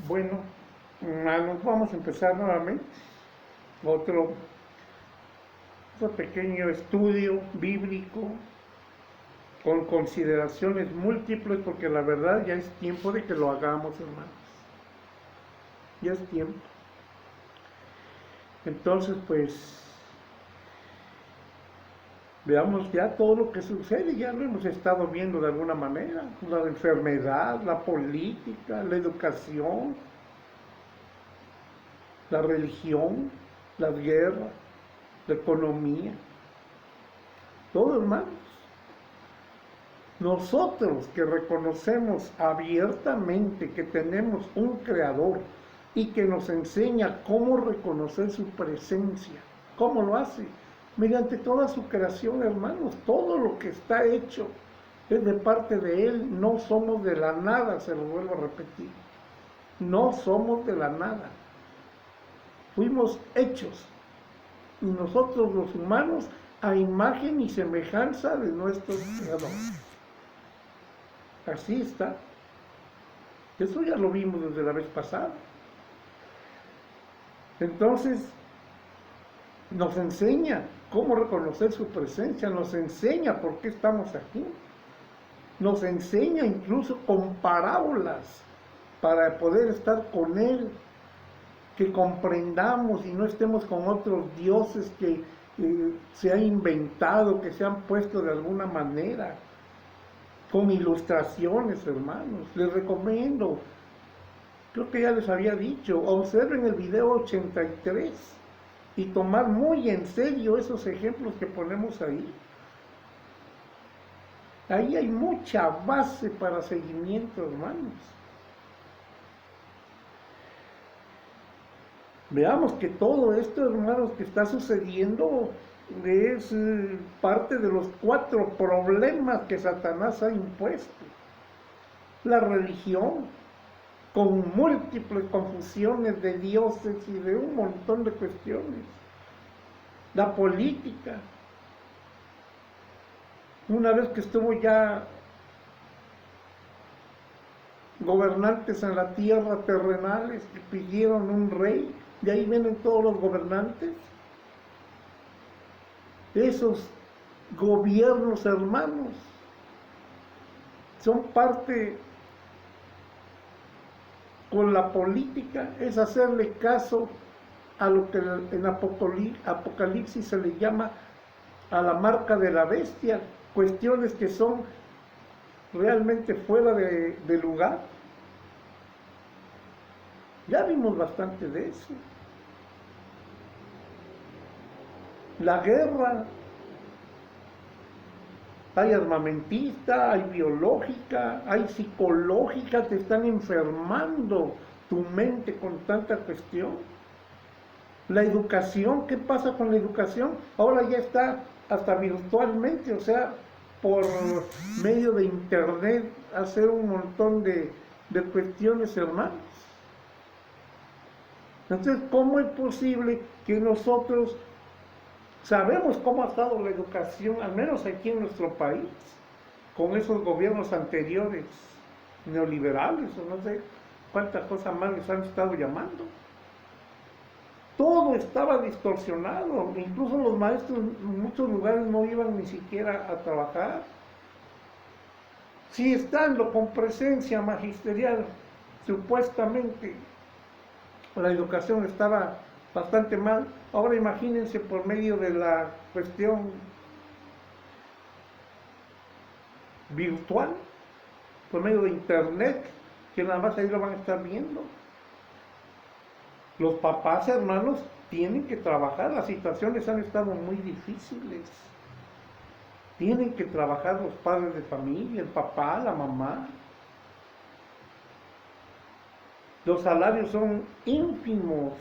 Bueno, hermanos, vamos a empezar nuevamente otro, otro pequeño estudio bíblico con consideraciones múltiples, porque la verdad ya es tiempo de que lo hagamos, hermanos. Ya es tiempo. Entonces, pues, veamos ya todo lo que sucede, ya lo hemos estado viendo de alguna manera, la enfermedad, la política, la educación, la religión, las guerras, la economía, todo, hermanos. Nosotros que reconocemos abiertamente que tenemos un creador y que nos enseña cómo reconocer su presencia, ¿cómo lo hace? Mediante toda su creación, hermanos, todo lo que está hecho es de parte de Él, no somos de la nada, se lo vuelvo a repetir, no somos de la nada, fuimos hechos, y nosotros los humanos a imagen y semejanza de nuestro creador. Así está. Eso ya lo vimos desde la vez pasada. Entonces, nos enseña cómo reconocer su presencia, nos enseña por qué estamos aquí, nos enseña incluso con parábolas para poder estar con Él, que comprendamos y no estemos con otros dioses que se han inventado, que se han puesto de alguna manera, con ilustraciones, hermanos. Les recomiendo, creo que ya les había dicho, observen el video 83 y tomar muy en serio esos ejemplos que ponemos ahí. Ahí hay mucha base para seguimiento, hermanos. Veamos que todo esto, hermanos, que está sucediendo es parte de los 4 problemas que Satanás ha impuesto. La religión, con múltiples confusiones de dioses y de un montón de cuestiones. La política, una vez que estuvo ya gobernantes en la tierra terrenales que pidieron un rey, de ahí vienen todos los gobernantes. Esos gobiernos, hermanos, son parte con la política, es hacerle caso a lo que en Apocalipsis se le llama a la marca de la bestia, cuestiones que son realmente fuera de lugar. Ya vimos bastante de eso. La guerra, hay armamentista, hay biológica, hay psicológica, te están enfermando tu mente con tanta cuestión. La educación, ¿qué pasa con la educación? Ahora ya está hasta virtualmente, o sea, por medio de internet, hacer un montón de cuestiones, hermanos. Entonces, ¿cómo es posible que nosotros sabemos cómo ha estado la educación, al menos aquí en nuestro país, con esos gobiernos anteriores, neoliberales, o no sé cuántas cosas más les han estado llamando? Todo estaba distorsionado, incluso los maestros en muchos lugares no iban ni siquiera a trabajar. Si estando con presencia magisterial, supuestamente la educación estaba bastante mal, ahora imagínense por medio de la cuestión virtual, por medio de internet, que nada más ahí lo van a estar viendo. Los papás, hermanos, tienen que trabajar, las situaciones han estado muy difíciles. Tienen que trabajar los padres de familia, el papá, la mamá. Los salarios son ínfimos.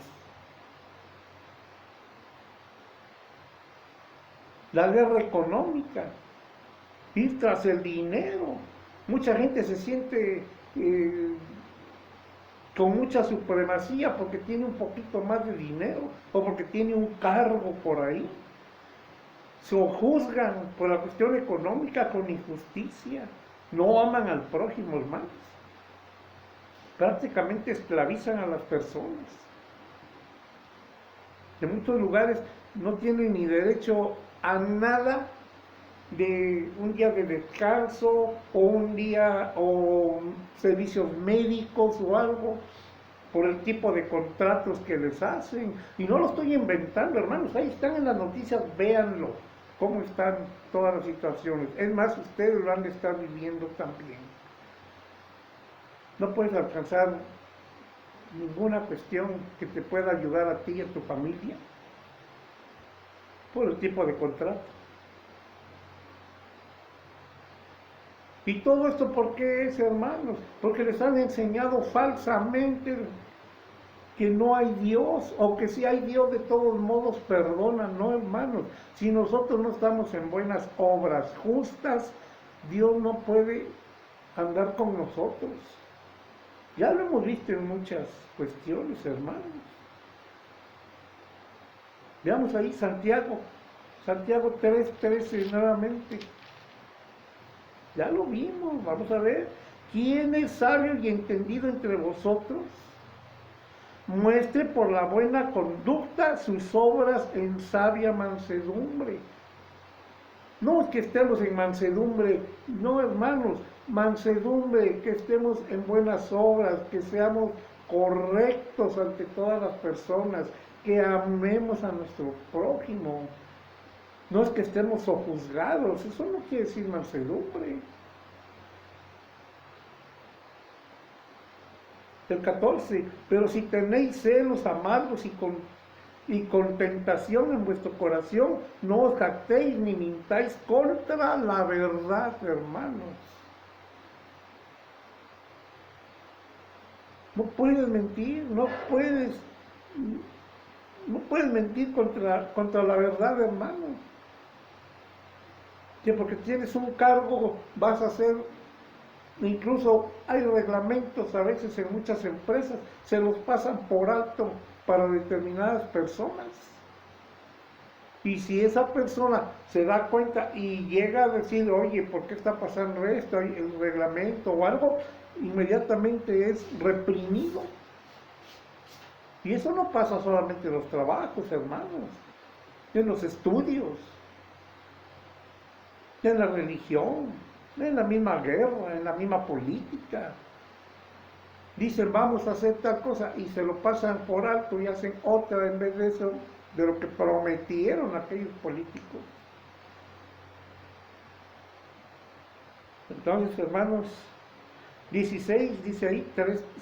La guerra económica, ir tras el dinero. Mucha gente se siente con mucha supremacía porque tiene un poquito más de dinero o porque tiene un cargo por ahí. Se juzgan por la cuestión económica con injusticia. No aman al prójimo, hermanos. prácticamente esclavizan a las personas. En muchos lugares no tienen ni derecho a nada de un día de descanso o un día o servicios médicos o algo por el tipo de contratos que les hacen. Y no lo estoy inventando, hermanos, ahí están en las noticias, véanlo, cómo están todas las situaciones. Es más, ustedes lo han de estar viviendo también. No puedes alcanzar ninguna cuestión que te pueda ayudar a ti y a tu familia por el tipo de contrato. Y todo esto, ¿por qué es, hermanos? Porque les han enseñado falsamente que no hay Dios, o que si hay Dios de todos modos perdona. No, hermanos, si nosotros no estamos en buenas obras justas, Dios no puede andar con nosotros. Ya lo hemos visto en muchas cuestiones, hermanos. Veamos ahí Santiago 3:13 nuevamente. Ya lo vimos, vamos a ver. ¿Quién es sabio y entendido entre vosotros? Muestre por la buena conducta sus obras en sabia mansedumbre. No es que estemos en mansedumbre, no, hermanos, mansedumbre, que estemos en buenas obras, que seamos correctos ante todas las personas, que amemos a nuestro prójimo. No es que estemos sojuzgados, eso no quiere decir mansedumbre. El 14, pero si tenéis celos amargos y con tentación en vuestro corazón, no os jactéis ni mintáis contra la verdad, hermanos. No puedes mentir, no puedes mentir contra la verdad, hermano. Que porque tienes un cargo vas a hacer. Incluso hay reglamentos a veces en muchas empresas, se los pasan por alto para determinadas personas. Y si esa persona se da cuenta y llega a decir, oye, ¿por qué está pasando esto? Hay el reglamento o algo, inmediatamente es reprimido. Y eso no pasa solamente en los trabajos, hermanos, en los estudios, en la religión, en la misma guerra, en la misma política. Dicen, vamos a hacer tal cosa y se lo pasan por alto y hacen otra en vez de eso, de lo que prometieron aquellos políticos. Entonces, hermanos, 16 dice ahí,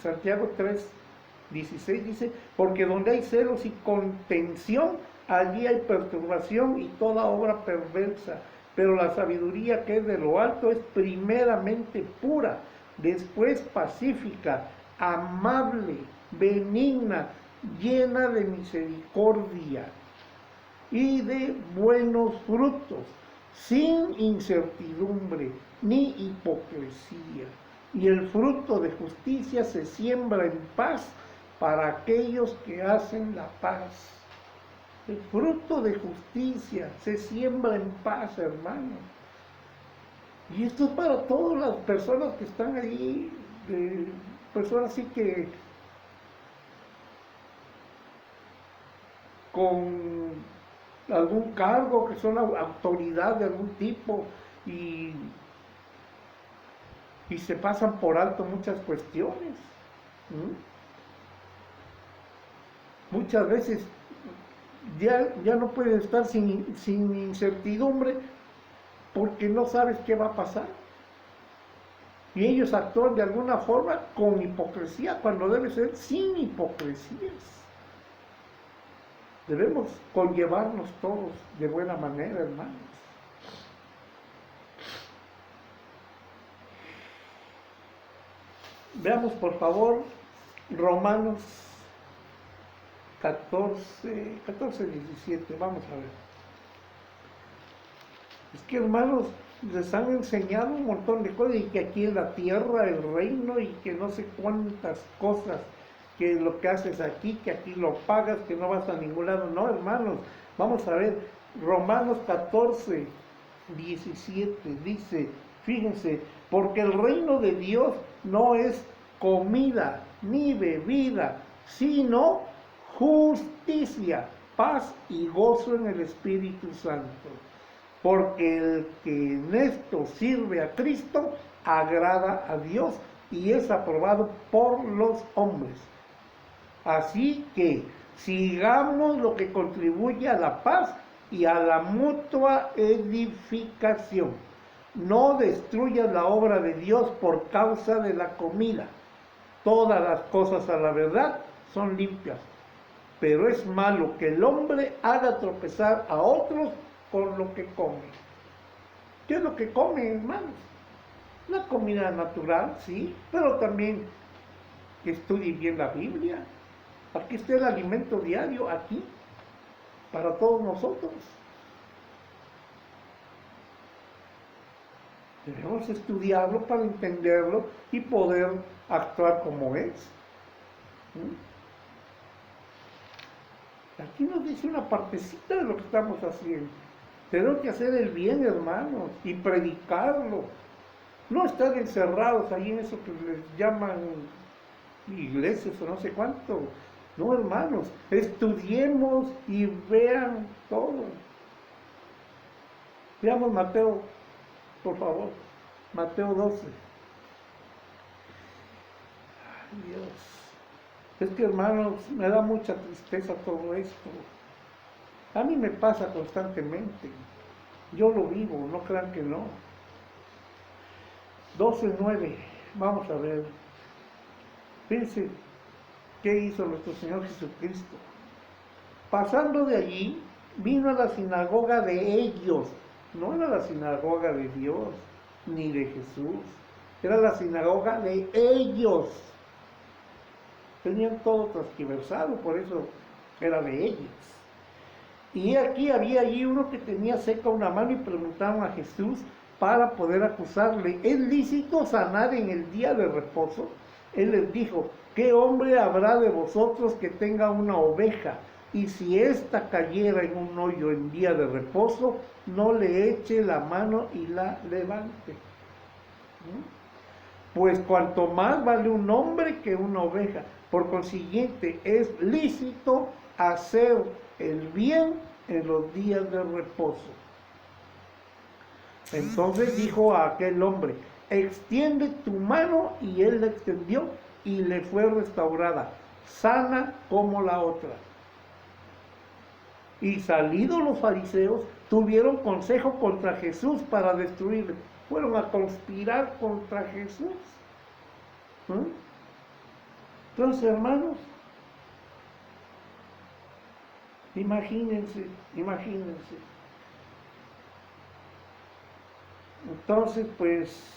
Santiago 3:16 dice, porque donde hay celos y contención, allí hay perturbación y toda obra perversa. Pero la sabiduría que es de lo alto es primeramente pura, después pacífica, amable, benigna, llena de misericordia y de buenos frutos, sin incertidumbre ni hipocresía. Y el fruto de justicia se siembra en paz para aquellos que hacen la paz. El fruto de justicia se siembra en paz, hermano. Y esto es para todas las personas que están ahí, personas así que con algún cargo, que son autoridad de algún tipo y se pasan por alto muchas cuestiones. Muchas veces ya no puedes estar sin incertidumbre porque no sabes qué va a pasar. Y ellos actúan de alguna forma con hipocresía cuando debe ser sin hipocresías. Debemos conllevarnos todos de buena manera, hermanos. Veamos por favor Romanos 14:17, vamos a ver. Es que, hermanos, les han enseñado un montón de cosas, y que aquí en la tierra el reino, y que no sé cuántas cosas, que lo que haces aquí, que aquí lo pagas, que no vas a ningún lado. No, hermanos, vamos a ver, Romanos 14:17 dice, fíjense, porque el reino de Dios no es comida ni bebida, sino justicia, paz y gozo en el Espíritu Santo. Porque el que en esto sirve a Cristo agrada a Dios y es aprobado por los hombres. Así que sigamos lo que contribuye a la paz y a la mutua edificación. No destruyas la obra de Dios por causa de la comida. Todas las cosas a la verdad son limpias, pero es malo que el hombre haga tropezar a otros con lo que come. ¿Qué es lo que come, hermanos? La comida natural, sí, pero también que estudie bien la Biblia. Aquí está el alimento diario, aquí, para todos nosotros. Debemos estudiarlo para entenderlo y poder actuar como es. Aquí nos dice una partecita de lo que estamos haciendo. Tenemos que hacer el bien, hermanos, y predicarlo. No estar encerrados ahí en eso que les llaman iglesias o no sé cuánto. No, hermanos, estudiemos y vean todo. Veamos Mateo, por favor. Mateo 12. Ay, Dios. Es que, hermanos, me da mucha tristeza todo esto. A mí me pasa constantemente. Yo lo vivo, no crean que no. 12:9. Vamos a ver. Fíjense qué hizo nuestro Señor Jesucristo. Pasando de allí, vino a la sinagoga de ellos. No era la sinagoga de Dios, ni de Jesús. Era la sinagoga de ellos. Tenían todo transquiversado, por eso era de ellos. Y aquí había allí uno que tenía seca una mano y preguntaron a Jesús para poder acusarle: ¿es lícito sanar en el día de reposo? Él les dijo: ¿qué hombre habrá de vosotros que tenga una oveja y si ésta cayera en un hoyo en día de reposo, no le eche la mano y la levante? Pues cuanto más vale un hombre que una oveja. Por consiguiente, es lícito hacer el bien en los días de reposo. Entonces dijo a aquel hombre: extiende tu mano, y él la extendió y le fue restaurada, sana como la otra. Y salidos los fariseos, tuvieron consejo contra Jesús para destruirle. Fueron a conspirar contra Jesús. Entonces, hermanos, imagínense. Entonces, pues,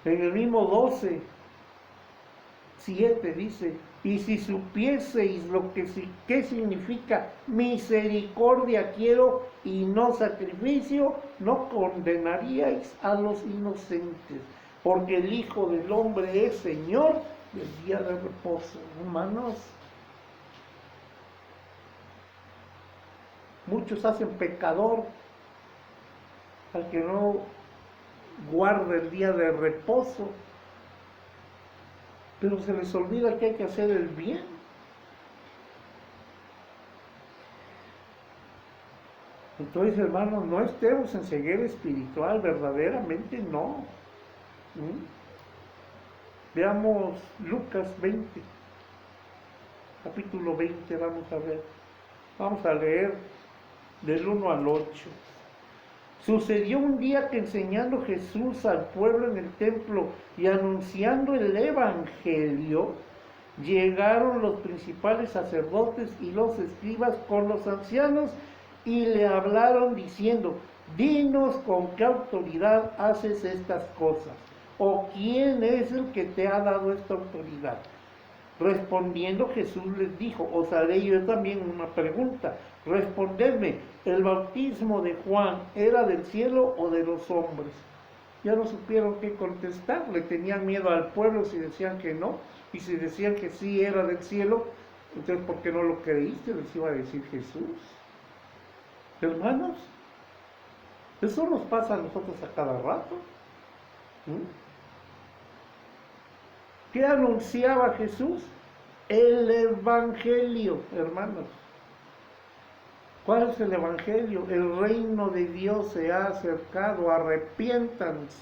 en el mismo 12:7 dice: y si supieseis lo que qué significa misericordia quiero y no sacrificio, no condenaríais a los inocentes, porque el Hijo del Hombre es Señor del día de reposo. Hermanos, muchos hacen pecador al que no guarda el día de reposo, pero se les olvida que hay que hacer el bien. Entonces, hermanos, no estemos en ceguera espiritual, verdaderamente no. Veamos Lucas 20, capítulo 20, vamos a leer del 1 al 8. Sucedió un día que, enseñando Jesús al pueblo en el templo y anunciando el evangelio, llegaron los principales sacerdotes y los escribas con los ancianos y le hablaron diciendo: dinos con qué autoridad haces estas cosas, o quién es el que te ha dado esta autoridad. Respondiendo Jesús les dijo: os haré yo también una pregunta, respondedme, ¿el bautismo de Juan era del cielo o de los hombres? Ya no supieron qué contestar, le tenían miedo al pueblo si decían que no, y si decían que sí era del cielo, entonces ¿por qué no lo creíste?, les iba a decir Jesús. Hermanos, eso nos pasa a nosotros a cada rato. ¿Qué anunciaba Jesús? El Evangelio, hermanos. ¿Cuál es el Evangelio? El reino de Dios se ha acercado, arrepiéntanse.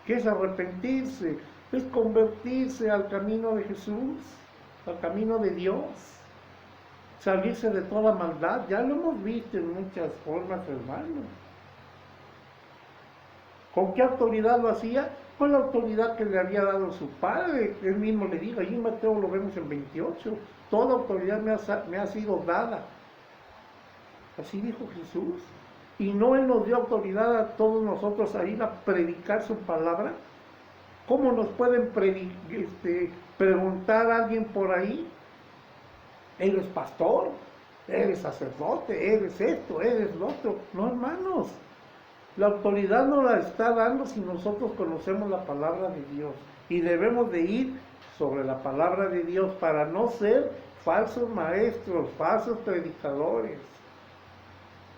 ¿Qué es arrepentirse? Es convertirse al camino de Jesús, al camino de Dios, salirse de toda maldad. Ya lo hemos visto en muchas formas, hermanos. ¿Con qué autoridad lo hacía? Con la autoridad que le había dado su padre. Él mismo le dijo, allí en Mateo lo vemos en 28, toda autoridad me ha sido dada. Así dijo Jesús. Y no Él nos dio autoridad a todos nosotros a ir a predicar su palabra. ¿Cómo nos pueden preguntar a alguien por ahí? ¿Eres pastor? ¿Eres sacerdote? ¿Eres esto? ¿Eres lo otro? No, hermanos. La autoridad nos la está dando si nosotros conocemos la palabra de Dios. Y debemos de ir sobre la palabra de Dios para no ser falsos maestros, falsos predicadores,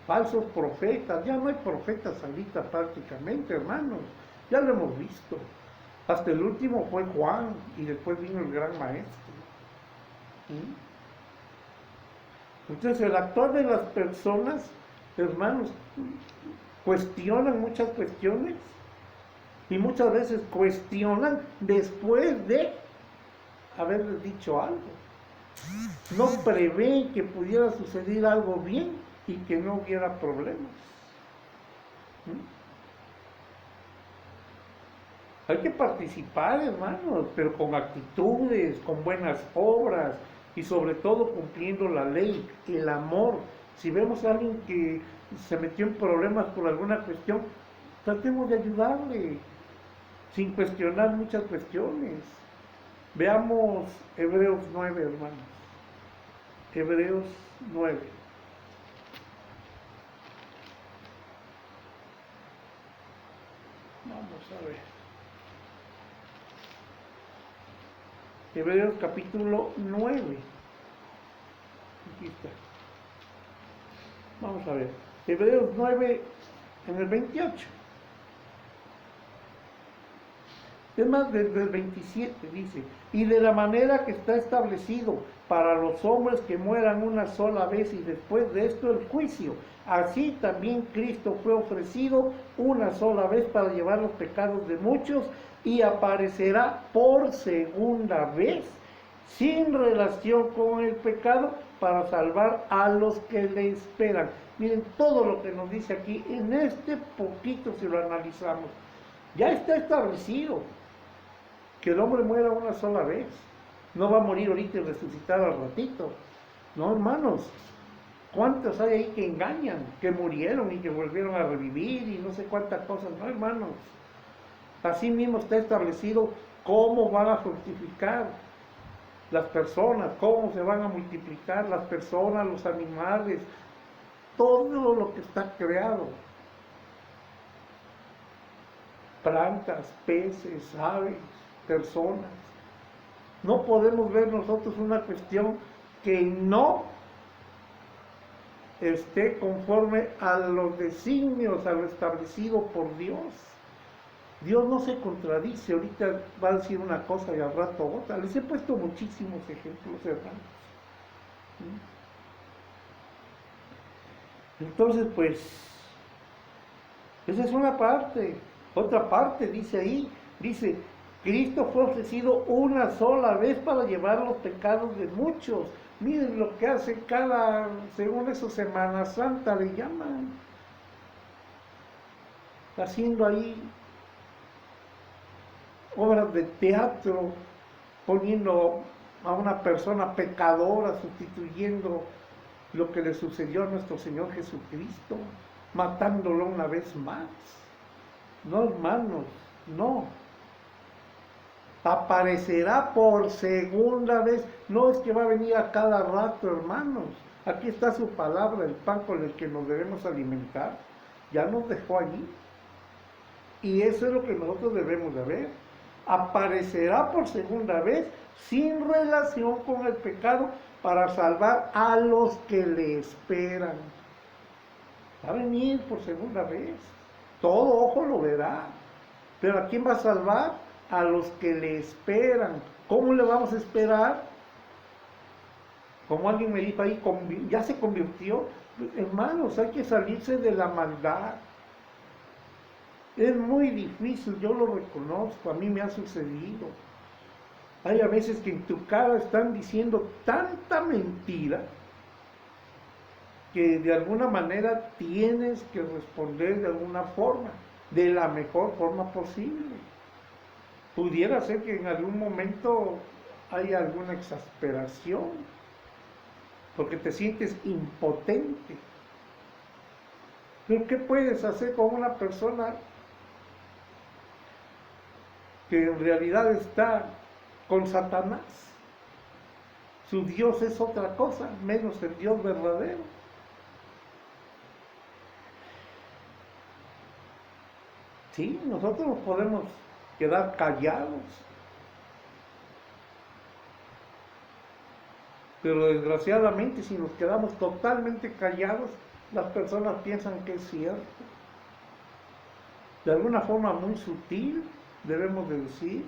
falsos profetas. Ya no hay profetas ahorita prácticamente, hermanos. Ya lo hemos visto. Hasta el último fue Juan y después vino el gran maestro. ¿Sí? Entonces el actuar de las personas, hermanos, cuestionan muchas cuestiones y muchas veces cuestionan después de haberles dicho algo. No prevén que pudiera suceder algo bien y que no hubiera problemas. Hay que participar, hermanos, pero con actitudes, con buenas obras y sobre todo cumpliendo la ley, el amor. Si vemos a alguien que se metió en problemas por alguna cuestión, tratemos de ayudarle, sin cuestionar muchas cuestiones. Veamos Hebreos 9, hermanos. Hebreos 9. Vamos a ver. Hebreos capítulo 9. Aquí está. Vamos a ver. Hebreos 9 en el 28. Es más, desde el 27 dice, y de la manera que está establecido para los hombres que mueran una sola vez y después de esto el juicio, así también Cristo fue ofrecido una sola vez para llevar los pecados de muchos y aparecerá por segunda vez sin relación con el pecado para salvar a los que le esperan. Miren todo lo que nos dice aquí, en este poquito si lo analizamos, ya está establecido que el hombre muera una sola vez. No va a morir ahorita y resucitar al ratito. No, hermanos. ¿Cuántos hay ahí que engañan? Que murieron y que volvieron a revivir y no sé cuántas cosas. No, hermanos. Así mismo está establecido cómo van a fructificar las personas, cómo se van a multiplicar las personas, los animales, todo lo que está creado. Plantas, peces, aves, personas. No podemos ver nosotros una cuestión que no esté conforme a los designios, a lo establecido por Dios. Dios no se contradice, ahorita va a decir una cosa y al rato otra. Les he puesto muchísimos ejemplos, hermanos. Entonces, pues, esa es una parte. Otra parte dice ahí, dice, Cristo fue ofrecido una sola vez para llevar los pecados de muchos. Miren lo que hace según eso, Semana Santa le llaman. Haciendo ahí obras de teatro, poniendo a una persona pecadora, sustituyendo lo que le sucedió a nuestro Señor Jesucristo, matándolo una vez más. No, hermanos, no. Aparecerá por segunda vez. No es que va a venir a cada rato, hermanos. Aquí está su palabra, el pan con el que nos debemos alimentar. Ya nos dejó allí. Y eso es lo que nosotros debemos de ver. Aparecerá por segunda vez sin relación con el pecado para salvar a los que le esperan. Va a venir por segunda vez. Todo ojo lo verá. Pero ¿a quién va a salvar? a los que le esperan. ¿Cómo le vamos a esperar? Como alguien me dijo ahí, ya se convirtió. Hermanos, hay que salirse de la maldad. Es muy difícil, yo lo reconozco, a mí me ha sucedido. Hay a veces que en tu cara están diciendo tanta mentira que de alguna manera tienes que responder de alguna forma, de la mejor forma posible. Pudiera ser que en algún momento haya alguna exasperación, porque te sientes impotente. Pero ¿qué puedes hacer con una persona que en realidad está con Satanás? Su Dios es otra cosa, menos el Dios verdadero. Sí, nosotros nos podemos quedar callados, pero desgraciadamente si nos quedamos totalmente callados, las personas piensan que es cierto. De alguna forma muy sutil debemos de decir,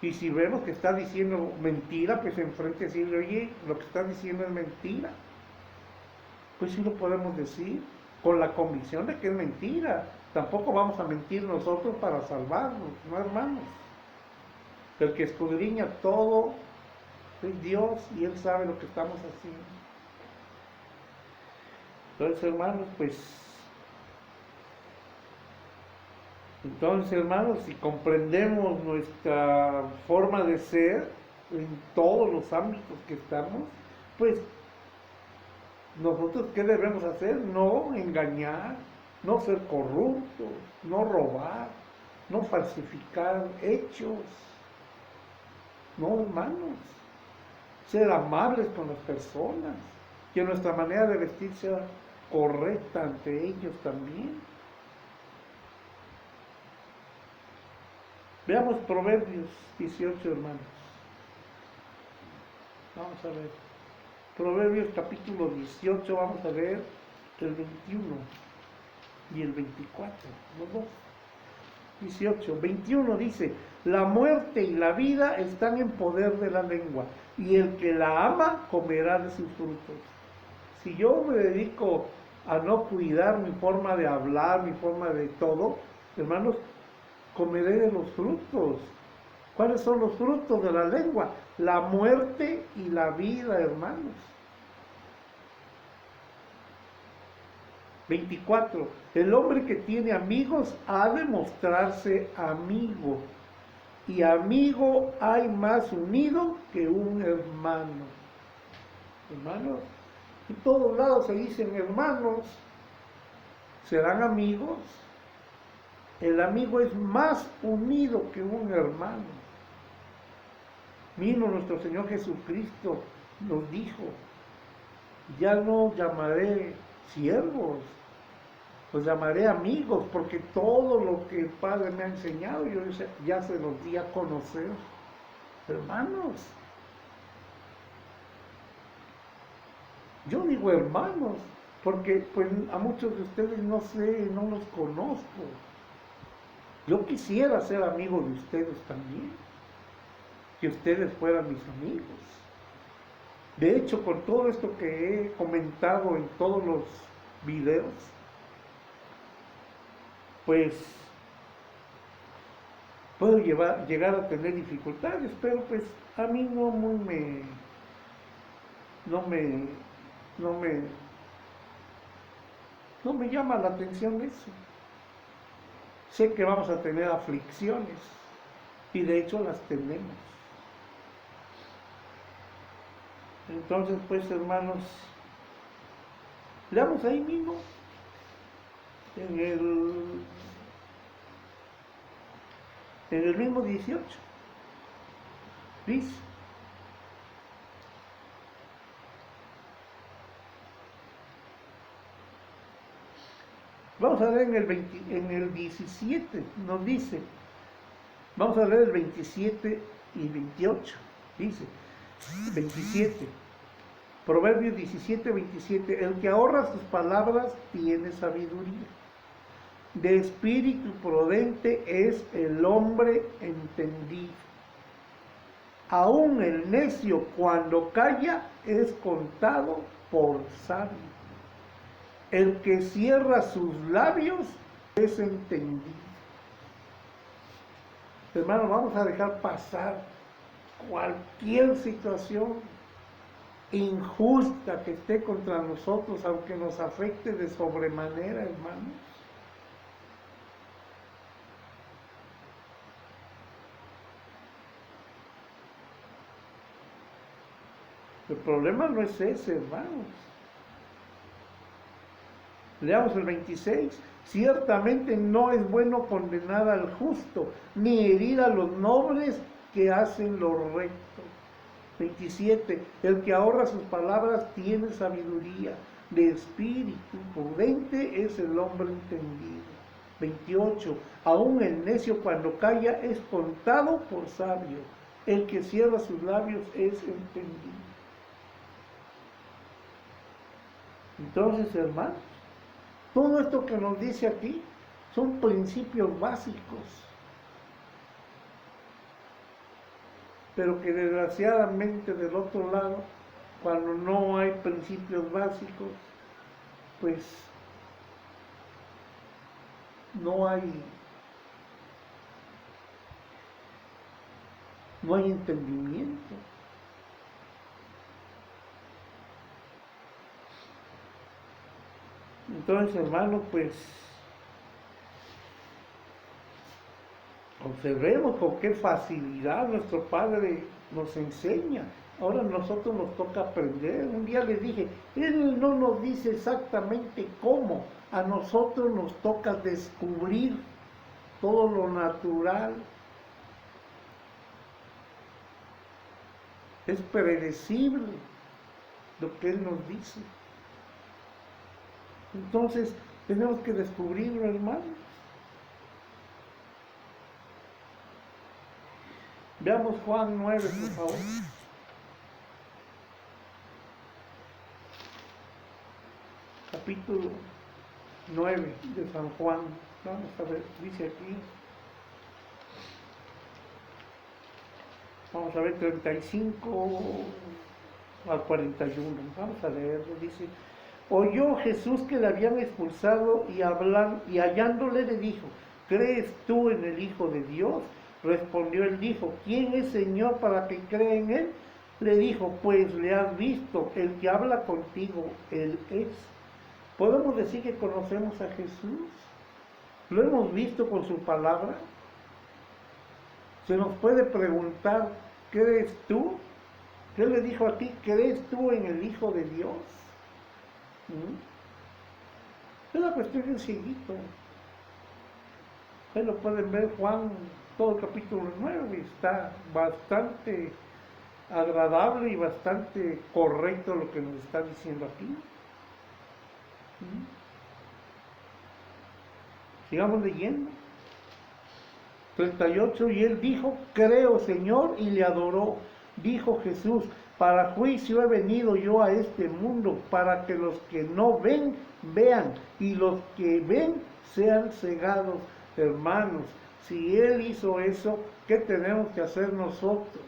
y si vemos que está diciendo mentira, pues enfrente decirle, oye, lo que está diciendo es mentira. Pues sí lo podemos decir, con la convicción de que es mentira. Tampoco vamos a mentir nosotros para salvarnos, no, hermanos. El que escudriña todo es Dios y Él sabe lo que estamos haciendo. Entonces, hermanos, si comprendemos nuestra forma de ser en todos los ámbitos que estamos, pues nosotros ¿qué debemos hacer? No engañar, no ser corruptos, no robar, no falsificar hechos. No, hermanos, ser amables con las personas, que nuestra manera de vestir sea correcta ante ellos también. Veamos Proverbios 18, hermanos. Vamos a ver. Proverbios capítulo 18, vamos a ver el 21 y el 24, los dos. 18, 21 dice, la muerte y la vida están en poder de la lengua, y el que la ama comerá de sus frutos. Si yo me dedico a no cuidar mi forma de hablar, mi forma de todo, hermanos, comeré de los frutos. ¿Cuáles son los frutos de la lengua? La muerte y la vida, hermanos. 24. El hombre que tiene amigos ha de mostrarse amigo. Y amigo hay más unido que un hermano. Hermanos, en todos lados se dicen hermanos. ¿Serán amigos? El amigo es más unido que un hermano. Mismo nuestro Señor Jesucristo nos dijo, ya no llamaré siervos, los llamaré amigos, porque todo lo que el Padre me ha enseñado, yo ya se los di a conocer. Hermanos, yo digo hermanos, porque pues a muchos de ustedes no sé, no los conozco. Yo quisiera ser amigo de ustedes también, que ustedes fueran mis amigos. De hecho, con todo esto que he comentado en todos los videos, pues puedo llegar a tener dificultades, pero pues a mí no me llama la atención eso. Sé que vamos a tener aflicciones y de hecho las tenemos. Entonces, pues hermanos, leamos ahí mismo en el mismo 18. Dice, vamos a leer en el 17, nos dice, vamos a leer el 27 y 28, dice, 27, Proverbios 17, 27, el que ahorra sus palabras tiene sabiduría, de espíritu prudente es el hombre entendido. Aún el necio cuando calla es contado por sabio. El que cierra sus labios es entendido. Hermano, vamos a dejar pasar cualquier situación injusta que esté contra nosotros, aunque nos afecte de sobremanera, hermanos. El problema no es ese, hermanos. Leamos el 26. Ciertamente no es bueno condenar al justo, ni herir a los nobles que hacen lo recto. 27. El que ahorra sus palabras tiene sabiduría. De espíritu prudente es el hombre entendido. 28. Aún el necio cuando calla es contado por sabio. El que cierra sus labios es entendido. Entonces, hermanos, todo esto que nos dice aquí son principios básicos, pero que desgraciadamente del otro lado, cuando no hay principios básicos, pues no hay entendimiento. Entonces, hermano, pues observemos con qué facilidad nuestro Padre nos enseña. Ahora a nosotros nos toca aprender. Un día les dije, Él no nos dice exactamente cómo. A nosotros nos toca descubrir todo lo natural. Es predecible lo que Él nos dice. Entonces, tenemos que descubrirlo, hermanos. Veamos Juan 9, por favor. Capítulo 9 de San Juan. Vamos a ver, dice aquí. Vamos a ver 35 al 41. Vamos a leerlo. Dice: oyó Jesús que le habían expulsado y hallándole le dijo: ¿crees tú en el Hijo de Dios? Respondió él, dijo: ¿quién es Señor para que crea en él? Le dijo: pues le has visto, el que habla contigo, él es. ¿Podemos decir que conocemos a Jesús? ¿Lo hemos visto con su palabra? Se nos puede preguntar: ¿crees tú? ¿Qué le dijo a ti? ¿Crees tú en el Hijo de Dios? Es una cuestión sencillito. Ustedes lo pueden ver, Juan, todo el capítulo 9, está bastante agradable y bastante correcto lo que nos está diciendo aquí. Sigamos leyendo. 38, y él dijo: creo, Señor, y le adoró. Dijo Jesús: para juicio he venido yo a este mundo, para que los que no ven, vean, y los que ven sean cegados. Hermanos, si Él hizo eso, ¿qué tenemos que hacer nosotros?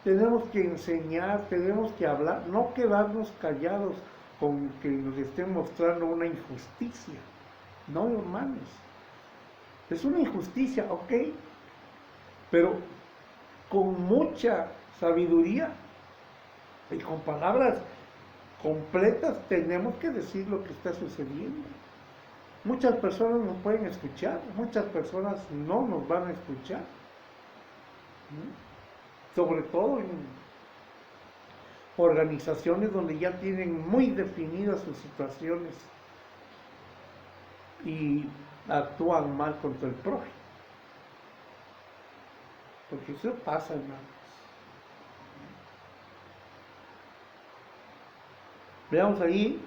Tenemos que enseñar, tenemos que hablar, no quedarnos callados con que nos estén mostrando una injusticia. No, hermanos, es una injusticia, ok, pero con mucha sabiduría y con palabras completas tenemos que decir lo que está sucediendo. Muchas personas nos pueden escuchar, muchas personas no nos van a escuchar, sobre todo en organizaciones donde ya tienen muy definidas sus situaciones y actúan mal contra el prójimo, porque eso pasa, hermanos. Veamos ahí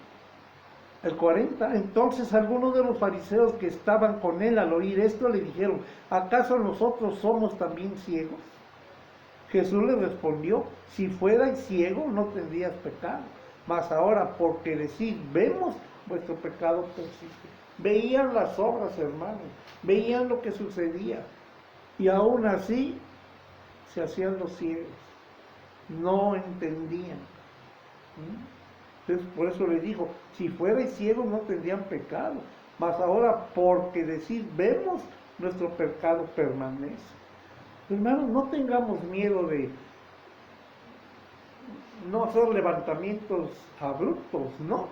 el 40. Entonces algunos de los fariseos que estaban con él al oír esto le dijeron: ¿acaso nosotros somos también ciegos? Jesús le respondió: si fuerais ciego no tendrías pecado, Mas ahora, porque decís, vemos, vuestro pecado persiste. Veían las obras, hermanos, veían lo que sucedía, y aún así se hacían los ciegos, no entendían. Entonces, por eso le dijo, si fuerais ciegos no tendrían pecado, mas ahora porque decir vemos, nuestro pecado permanece. Hermanos, no tengamos miedo de no hacer levantamientos abruptos, no,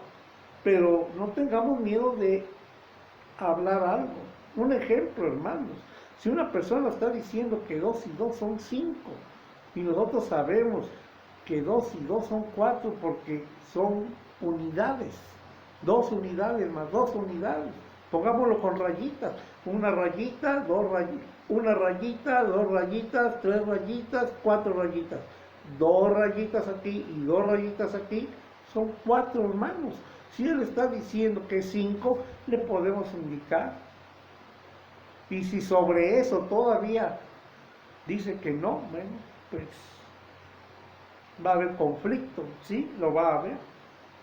pero no tengamos miedo de hablar algo. Un ejemplo, hermanos, si una persona está diciendo que 2 y 2 son 5, y nosotros sabemos que 2 y 2 son 4 porque son unidades, 2 unidades más 2 unidades, pongámoslo con rayitas, una rayita, 2 rayitas, una rayita, 2 rayitas, 3 rayitas, 4 rayitas, 2 rayitas aquí y 2 rayitas aquí, son 4 hermanos. Si él está diciendo que es 5, le podemos indicar. Y si sobre eso todavía dice que no, bueno, pues va a haber conflicto, sí, lo va a haber,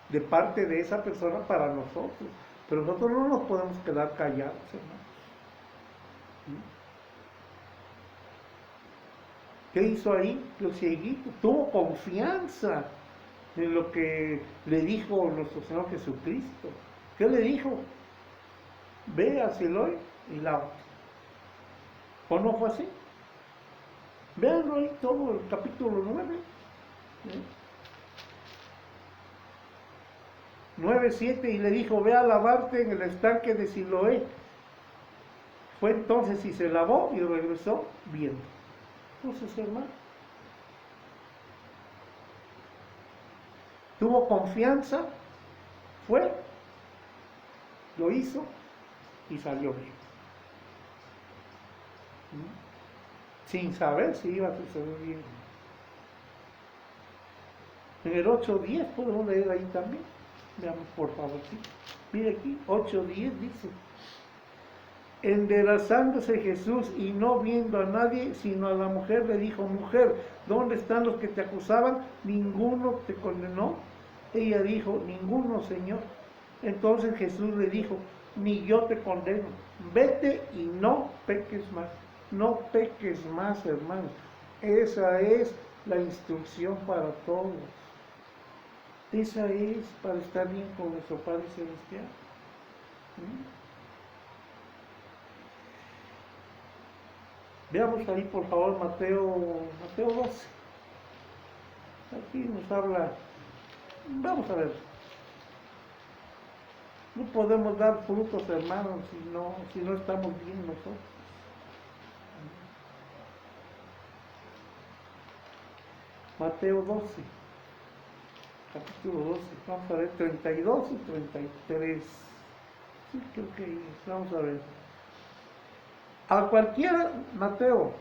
de parte de esa persona para nosotros. Pero nosotros no nos podemos quedar callados, hermanos. ¿Qué hizo ahí? El cieguito tuvo confianza en lo que le dijo nuestro Señor Jesucristo. ¿Qué le dijo? Ve a Siloé y lávate. ¿O no fue así? Véanlo ahí todo el capítulo 9. 9:7, y le dijo, ve a lavarte en el estanque de Siloé. Fue entonces y se lavó y regresó viendo. Entonces, hermano, tuvo confianza, fue, lo hizo y salió bien. Sin saber si iba a suceder bien. En el 8:10 podemos leer ahí también. Veamos por favor, sí. Mire aquí, 8:10 dice, enderezándose Jesús y no viendo a nadie, sino a la mujer, le dijo, mujer, ¿dónde están los que te acusaban? ¿Ninguno te condenó? Ella dijo, ninguno, Señor. Entonces Jesús le dijo, ni yo te condeno, vete y no peques más. No peques más, hermanos. Esa es la instrucción para todos. Esa es para estar bien con nuestro Padre Celestial. Veamos ahí por favor Mateo 12. Aquí nos habla, vamos a ver. No podemos dar frutos, hermanos, si no estamos bien nosotros. Mateo 12, capítulo 12, vamos a ver 32 y 33. Sí, creo que es, vamos a ver. A cualquiera, Mateo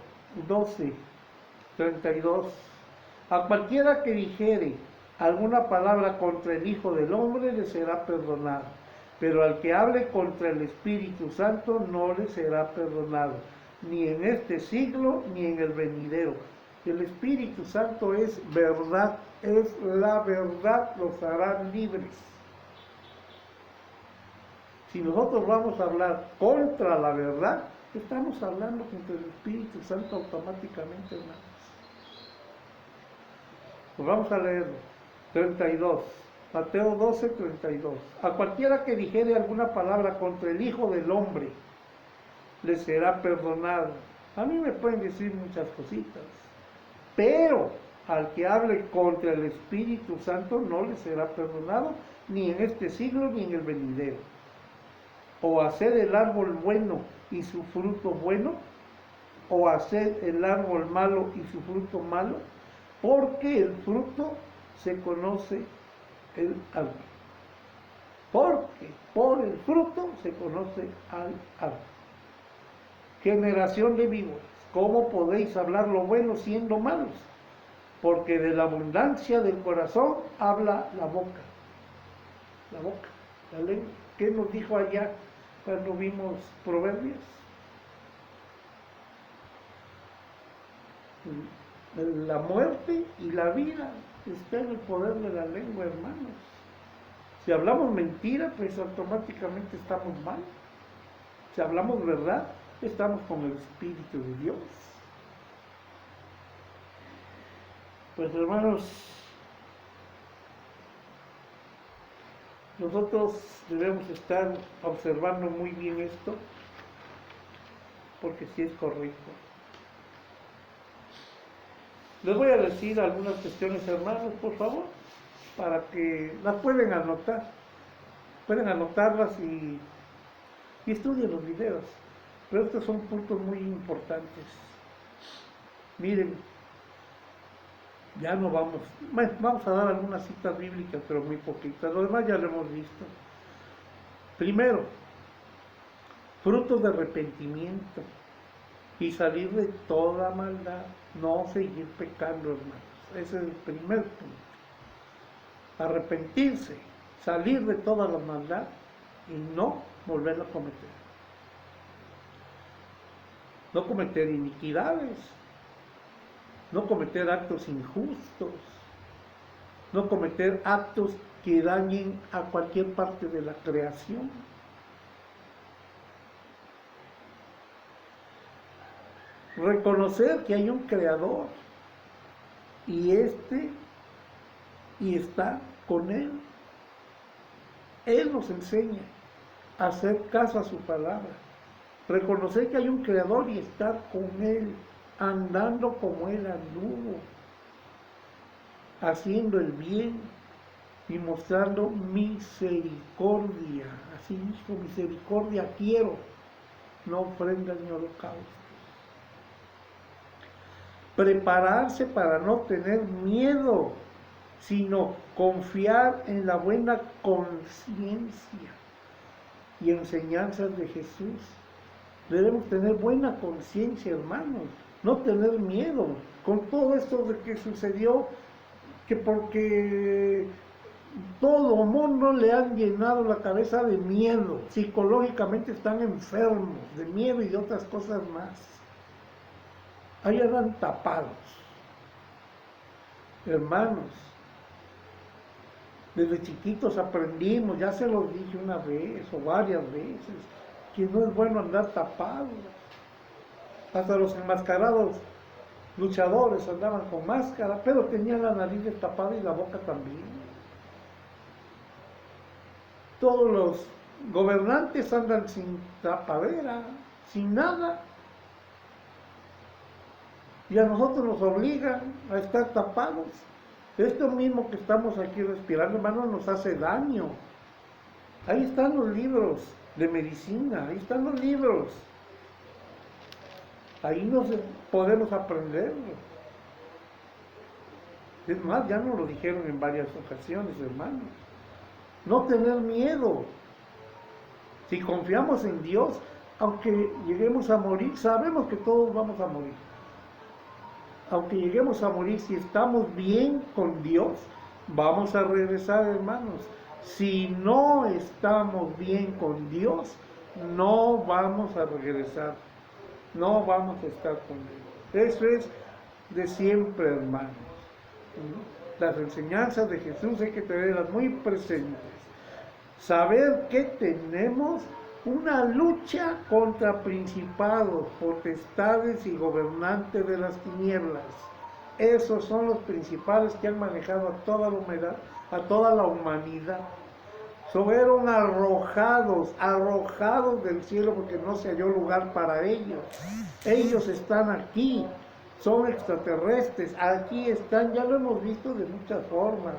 12, 32, a cualquiera que dijere alguna palabra contra el Hijo del Hombre le será perdonado, pero al que hable contra el Espíritu Santo no le será perdonado, ni en este siglo ni en el venidero. El Espíritu Santo es verdad, es la verdad, los hará libres. Si nosotros vamos a hablar contra la verdad, estamos hablando contra el Espíritu Santo automáticamente, hermanos. Pues vamos a leerlo. 32. Mateo 12, 32. A cualquiera que dijere alguna palabra contra el Hijo del Hombre, le será perdonado. A mí me pueden decir muchas cositas, pero al que hable contra el Espíritu Santo no le será perdonado, ni en este siglo ni en el venidero. O hacer el árbol bueno y su fruto bueno, o hacer el árbol malo y su fruto malo, porque el fruto se conoce el árbol. Porque por el fruto se conoce al árbol. Generación de víboras, ¿cómo podéis hablar lo bueno siendo malos? Porque de la abundancia del corazón habla la boca. La boca, la lengua. ¿Qué nos dijo allá cuando vimos Proverbios? La muerte y la vida está en el poder de la lengua, hermanos. Si hablamos mentira, pues automáticamente estamos mal. Si hablamos verdad, estamos con el Espíritu de Dios. Pues hermanos, nosotros debemos estar observando muy bien esto, porque sí es correcto. Les voy a decir algunas cuestiones, hermanos, por favor, para que las pueden anotar. Pueden anotarlas y estudien los videos. Pero estos son puntos muy importantes. Miren, ya no vamos a dar algunas citas bíblicas, pero muy poquitas. Lo demás ya lo hemos visto. Primero, frutos de arrepentimiento y salir de toda maldad, no seguir pecando, hermanos. Ese es el primer punto. Arrepentirse, salir de toda la maldad y no volverlo a cometer. No cometer iniquidades, no cometer actos injustos, no cometer actos que dañen a cualquier parte de la creación. Reconocer que hay un creador y está con él. Él nos enseña a hacer caso a su palabra. Reconocer que hay un creador y estar con él, andando como él anduvo, haciendo el bien y mostrando misericordia. Así dijo, misericordia quiero, no ofrendas ni holocaustos. Prepararse para no tener miedo, sino confiar en la buena conciencia y enseñanzas de Jesús. Debemos tener buena conciencia, hermanos, no tener miedo con todo esto de que sucedió, que porque todo mundo le han llenado la cabeza de miedo, psicológicamente están enfermos de miedo y de otras cosas más. Ahí andan tapados. Hermanos, desde chiquitos aprendimos, ya se los dije una vez o varias veces, que no es bueno andar tapados. Hasta los enmascarados luchadores andaban con máscara, pero tenían la nariz destapada y la boca también. Todos los gobernantes andan sin tapadera, sin nada. Y a nosotros nos obligan a estar tapados. Esto mismo que estamos aquí respirando, hermano, nos hace daño. Ahí están los libros de medicina, ahí están los libros. Ahí nos podemos aprenderlo. Es más, ya nos lo dijeron en varias ocasiones, hermanos. No tener miedo. Si confiamos en Dios, aunque lleguemos a morir, sabemos que todos vamos a morir. Aunque lleguemos a morir, si estamos bien con Dios, vamos a regresar, hermanos. Si no estamos bien con Dios, no vamos a regresar. No vamos a estar con Él. Eso es de siempre, hermanos. Las enseñanzas de Jesús hay que tenerlas muy presentes. Saber que tenemos una lucha contra principados, potestades y gobernantes de las tinieblas. Esos son los principales que han manejado a toda la humanidad. Fueron arrojados del cielo porque no se halló lugar para ellos. Ellos están aquí, son extraterrestres, aquí están, ya lo hemos visto de muchas formas,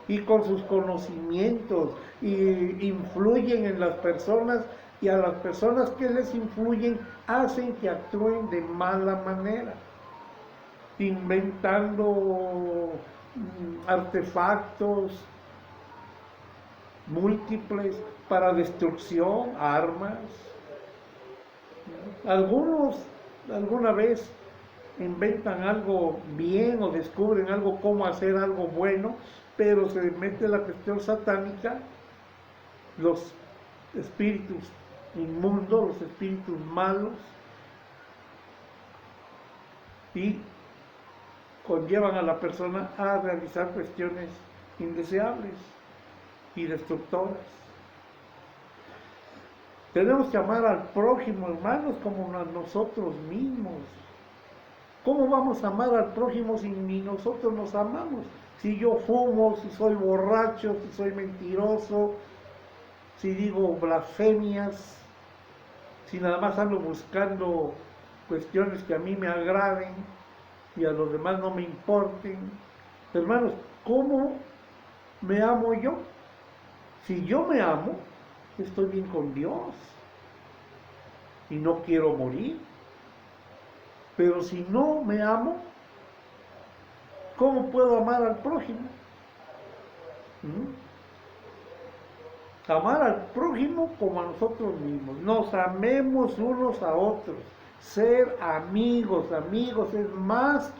y con sus conocimientos, y influyen en las personas, y a las personas que les influyen hacen que actúen de mala manera, inventando artefactos múltiples para destrucción, armas. Algunos alguna vez inventan algo bien o descubren algo, cómo hacer algo bueno, pero se mete la cuestión satánica, los espíritus inmundos, los espíritus malos, y conllevan a la persona a realizar cuestiones indeseables y destructoras. Tenemos que amar al prójimo, hermanos, como a nosotros mismos. ¿Cómo vamos a amar al prójimo si ni nosotros nos amamos? Si yo fumo, si soy borracho, si soy mentiroso, si digo blasfemias, si nada más ando buscando cuestiones que a mí me agraden y a los demás no me importen. Hermanos, ¿cómo me amo yo? Si yo me amo, estoy bien con Dios y no quiero morir. Pero si no me amo, ¿cómo puedo amar al prójimo? Amar al prójimo como a nosotros mismos. Nos amemos unos a otros. Ser amigos. Amigos es más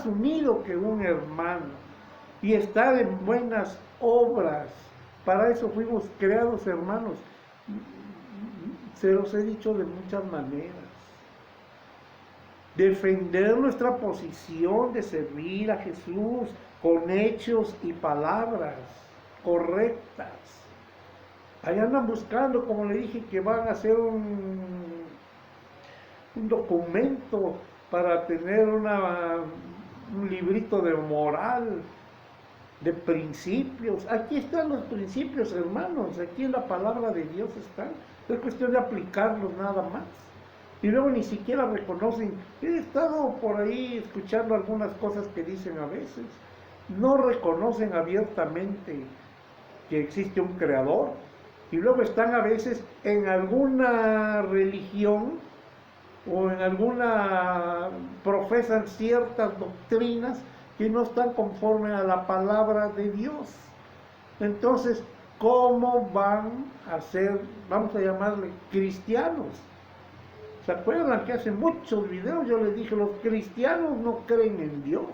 unido que un hermano. Y estar en buenas obras. Para eso fuimos creados, hermanos. Se los he dicho de muchas maneras. Defender nuestra posición de servir a Jesús con hechos y palabras correctas. Ahí andan buscando, como le dije, que van a hacer un documento para tener un librito de moral, de principios. Aquí están los principios, hermanos. Aquí en la palabra de Dios están. Es cuestión de aplicarlos nada más. Y luego ni siquiera reconocen. He estado por ahí escuchando algunas cosas que dicen a veces. No reconocen abiertamente que existe un creador. Y luego están a veces en alguna religión o en alguna, profesan ciertas doctrinas que no están conformes a la palabra de Dios. Entonces, ¿cómo van a ser, vamos a llamarle, cristianos? ¿Se acuerdan que hace muchos videos yo les dije, los cristianos no creen en Dios?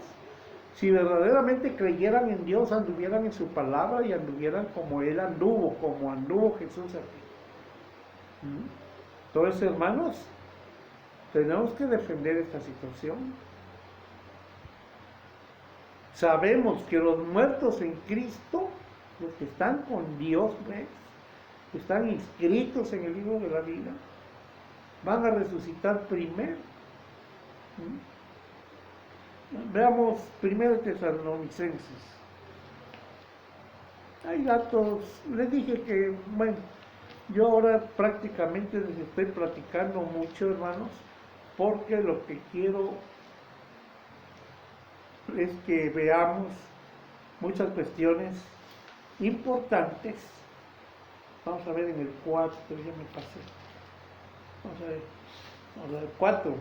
Si verdaderamente creyeran en Dios, anduvieran en su palabra y anduvieran como Él anduvo, como anduvo Jesús aquí. Entonces, hermanos, tenemos que defender esta situación. Sabemos que los muertos en Cristo, los que están con Dios, ¿ves?, que están inscritos en el libro de la vida, van a resucitar primero. Veamos 1 Tesalonicenses. Hay datos, les dije que, bueno, yo ahora prácticamente les estoy platicando mucho, hermanos, porque lo que quiero es que veamos muchas cuestiones importantes. Vamos a ver en el 4, ya me pasé. Vamos a ver, 4.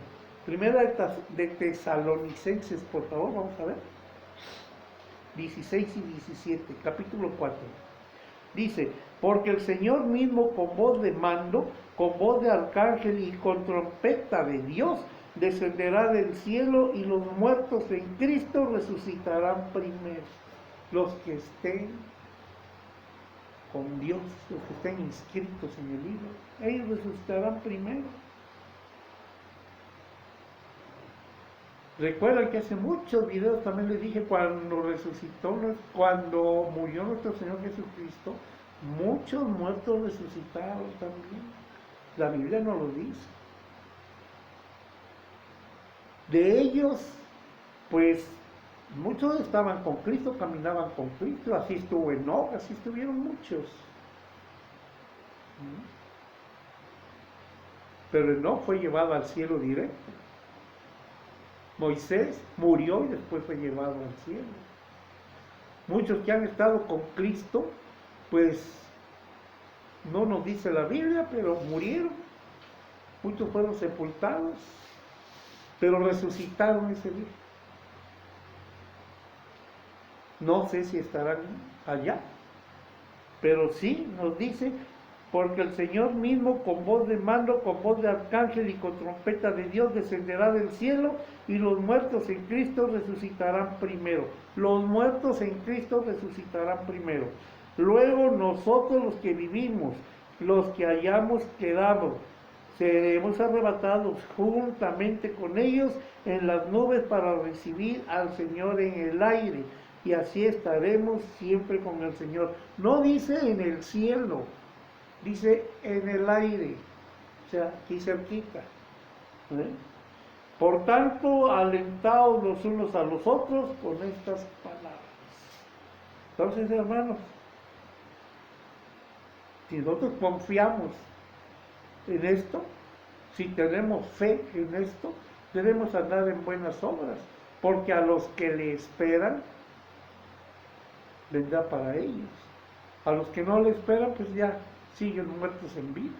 Primera de Tesalonicenses, por favor, vamos a ver. 16 y 17, capítulo 4. Dice, porque el Señor mismo con voz de mando, con voz de arcángel y con trompeta de Dios, descenderá del cielo y los muertos en Cristo resucitarán primero. Los que estén con Dios, los que estén inscritos en el libro, ellos resucitarán primero. Recuerdan que hace muchos videos también les dije, cuando resucitó, cuando murió nuestro Señor Jesucristo, muchos muertos resucitaron también. La Biblia no lo dice. De ellos, pues, muchos estaban con Cristo, caminaban con Cristo, así estuvo Enoc, así estuvieron muchos. Pero Enoc fue llevado al cielo directo. Moisés murió y después fue llevado al cielo. Muchos que han estado con Cristo, pues no nos dice la Biblia, pero murieron. Muchos fueron sepultados, pero resucitaron ese día. No sé si estarán allá, pero sí nos dice, porque el Señor mismo con voz de mando, con voz de arcángel y con trompeta de Dios descenderá del cielo y los muertos en Cristo resucitarán primero. Los muertos en Cristo resucitarán primero. Luego nosotros los que vivimos, los que hayamos quedado, seremos arrebatados juntamente con ellos en las nubes para recibir al Señor en el aire, y así estaremos siempre con el Señor. No dice en el cielo, dice en el aire, o sea, aquí cerquita. ¿Eh? Por tanto, alentaos los unos a los otros con estas palabras. Entonces, hermanos, si nosotros confiamos en esto, si tenemos fe en esto, debemos andar en buenas obras, porque a los que le esperan, vendrá para ellos. A los que no le esperan, pues ya siguen muertos en vida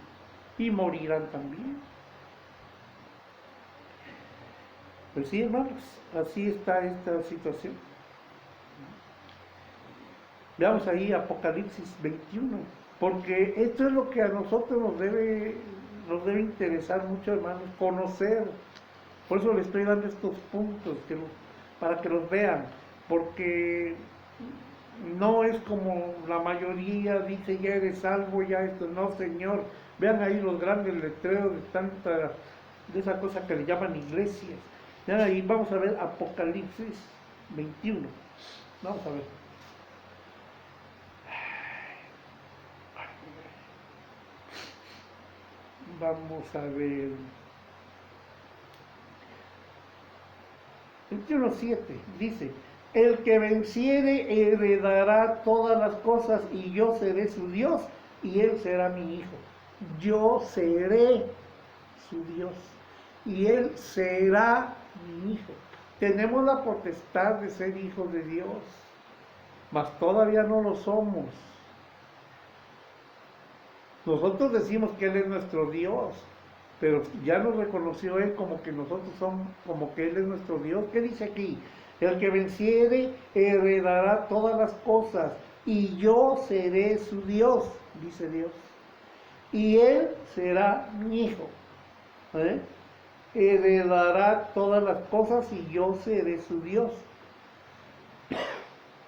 y morirán también. Pues sí, hermanos, así está esta situación. Veamos ahí Apocalipsis 21, porque esto es lo que a nosotros nos debe interesar mucho, hermanos, conocer. Por eso les estoy dando estos puntos para que los vean, porque no es como la mayoría dice, ya eres salvo, ya esto. No, Señor. Vean ahí los grandes letreros de esa cosa que le llaman iglesias. Vean ahí, vamos a ver Apocalipsis 21. Vamos a ver. Vamos a ver. 21:7 dice: el que venciere heredará todas las cosas, y yo seré su Dios, y él será mi hijo. Yo seré su Dios, y él será mi hijo. Tenemos la potestad de ser hijos de Dios, mas todavía no lo somos. Nosotros decimos que Él es nuestro Dios, pero ya nos reconoció Él como que nosotros somos, como que Él es nuestro Dios. ¿Qué dice aquí? El que venciere heredará todas las cosas, y yo seré su Dios, dice Dios, y Él será mi hijo. Heredará todas las cosas, y yo seré su Dios,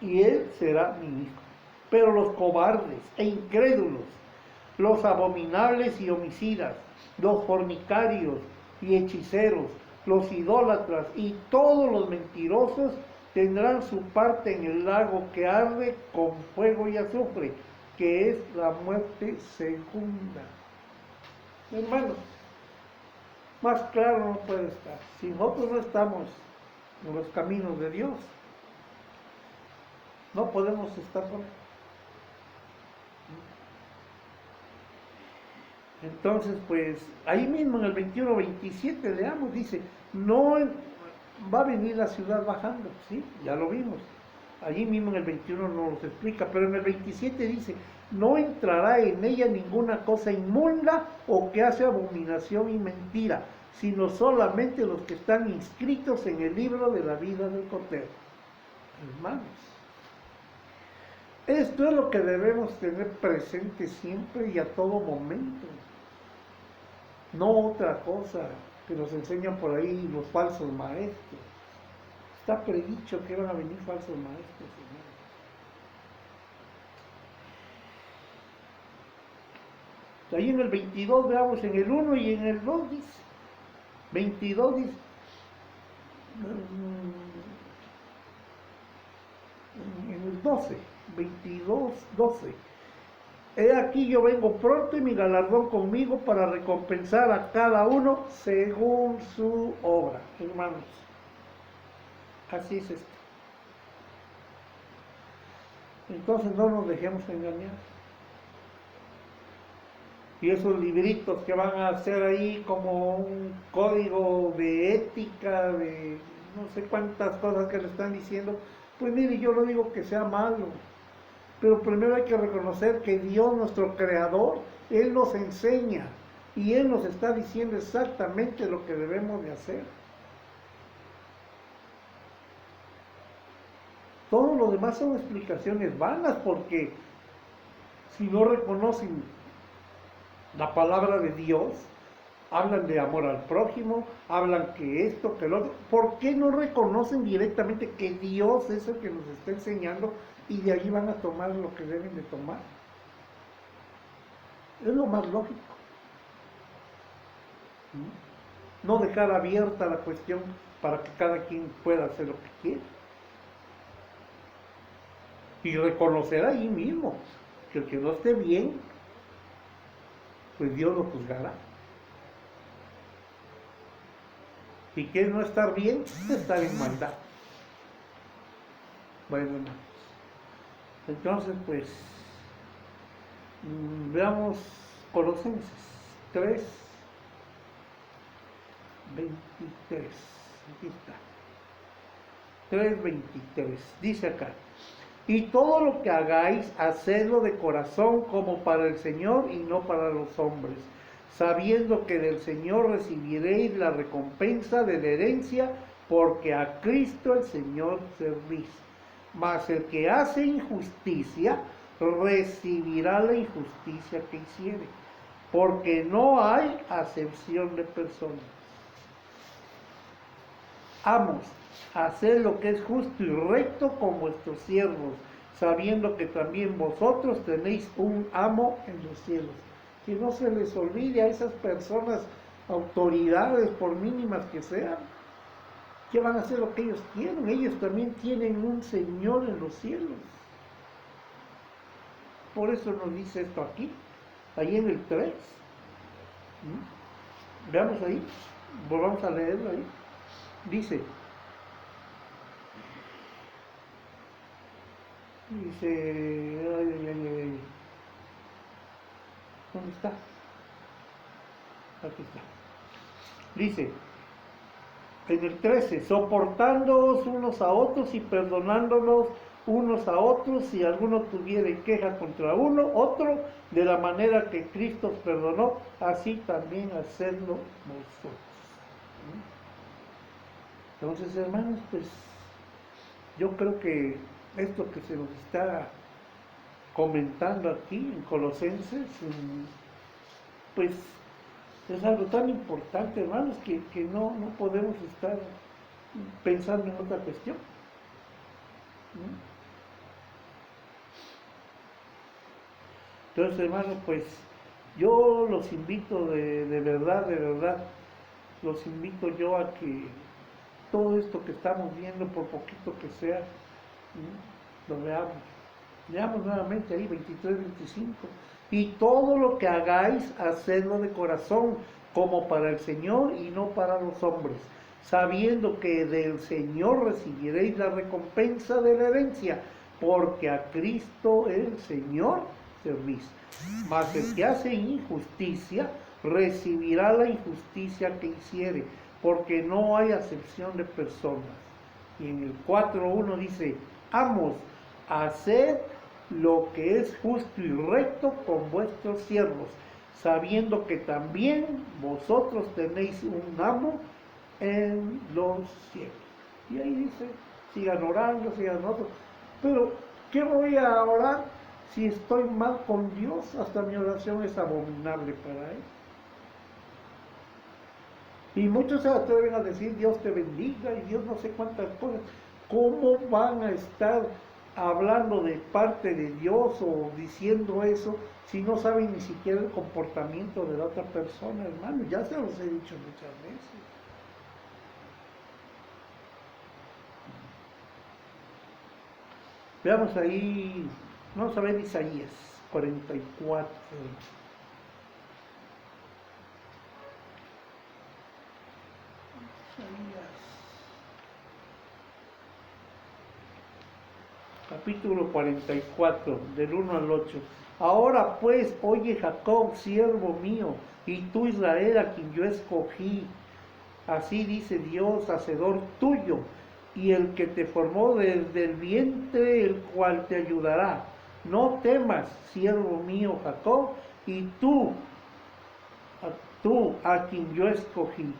y Él será mi hijo. Pero los cobardes e incrédulos, los abominables y homicidas, los fornicarios y hechiceros, los idólatras y todos los mentirosos tendrán su parte en el lago que arde con fuego y azufre, que es la muerte segunda. Hermanos, más claro no puede estar. Si nosotros no estamos en los caminos de Dios, no podemos estar con Él. Entonces, pues, ahí mismo en el 21-27, leamos, dice, no va a venir la ciudad bajando, ¿sí? Ya lo vimos. Allí mismo en el 21 nos lo explica, pero en el 27 dice, no entrará en ella ninguna cosa inmunda o que hace abominación y mentira, sino solamente los que están inscritos en el libro de la vida del Cordero. Hermanos, esto es lo que debemos tener presente siempre y a todo momento. No otra cosa que nos enseñan por ahí los falsos maestros. Está predicho que van a venir falsos maestros, señores. Ahí en el 22, veamos en el 1 y en el 2 dice. 22 dice. En el 12, 22, 12. He aquí yo vengo pronto y mi galardón conmigo para recompensar a cada uno según su obra. Hermanos, así es esto. Entonces no nos dejemos engañar. Y esos libritos que van a hacer ahí como un código de ética, de no sé cuántas cosas que le están diciendo, pues mire, yo no digo que sea malo. Pero primero hay que reconocer que Dios, nuestro Creador, Él nos enseña y Él nos está diciendo exactamente lo que debemos de hacer. Todo lo demás son explicaciones vanas, porque si no reconocen la palabra de Dios, hablan de amor al prójimo, hablan que esto, que lo otro. ¿Por qué no reconocen directamente que Dios es el que nos está enseñando y de ahí van a tomar lo que deben de tomar? Es lo más lógico. No dejar abierta la cuestión para que cada quien pueda hacer lo que quiera. Y reconocer ahí mismo que el que no esté bien, pues Dios lo juzgará. Si quieres no estar bien, estar en maldad. Bueno, hermanos. Entonces, pues, veamos Colosenses 3, 23. Aquí está. 3:23. Dice acá. Y todo lo que hagáis, hacedlo de corazón como para el Señor y no para los hombres, sabiendo que del Señor recibiréis la recompensa de la herencia, porque a Cristo el Señor servís. Mas el que hace injusticia, recibirá la injusticia que hiciere, porque no hay acepción de personas. Amos, haced lo que es justo y recto con vuestros siervos, sabiendo que también vosotros tenéis un amo en los cielos. Que no se les olvide a esas personas, autoridades, por mínimas que sean, que van a hacer lo que ellos quieren. Ellos también tienen un Señor en los cielos. Por eso nos dice esto aquí, ahí en el 3. Veamos ahí, volvamos a leerlo ahí. Dice, ¿dónde está? Aquí está. Dice, en el 13, soportándoos unos a otros y perdonándonos unos a otros si alguno tuviere queja contra otro, de la manera que Cristo os perdonó, así también hacedlo vosotros. Entonces, hermanos, pues yo creo que esto que se nos está comentando aquí en Colosenses, pues es algo tan importante, hermanos, que no podemos estar pensando en otra cuestión. Entonces, hermanos, pues yo los invito de verdad, los invito yo a que todo esto que estamos viendo, por poquito que sea, lo veamos. Leamos nuevamente ahí 23, 25. Y todo lo que hagáis, hacedlo de corazón, como para el Señor y no para los hombres, sabiendo que del Señor recibiréis la recompensa de la herencia, porque a Cristo el Señor servís. Mas el que hace injusticia, recibirá la injusticia que hiciere, porque no hay acepción de personas. Y en el 4:1 dice, amos, haced lo que es justo y recto con vuestros siervos, sabiendo que también vosotros tenéis un amo en los cielos. Y ahí dice, sigan orando, sigan otros. Pero, ¿qué voy a orar si estoy mal con Dios? Hasta mi oración es abominable para Él. Y muchos se atreven a decir, Dios te bendiga, y Dios no sé cuántas cosas. ¿Cómo van a estar hablando de parte de Dios o diciendo eso si no saben ni siquiera el comportamiento de la otra persona, hermano? Ya se los he dicho muchas veces. Veamos ahí, vamos a ver Isaías 44. Capítulo 44, del 1 al 8. Ahora pues, oye Jacob, siervo mío, y tú Israel, a quien yo escogí. Así dice Dios, hacedor tuyo, y el que te formó desde el vientre, el cual te ayudará. No temas, siervo mío Jacob, y tú a quien yo escogí.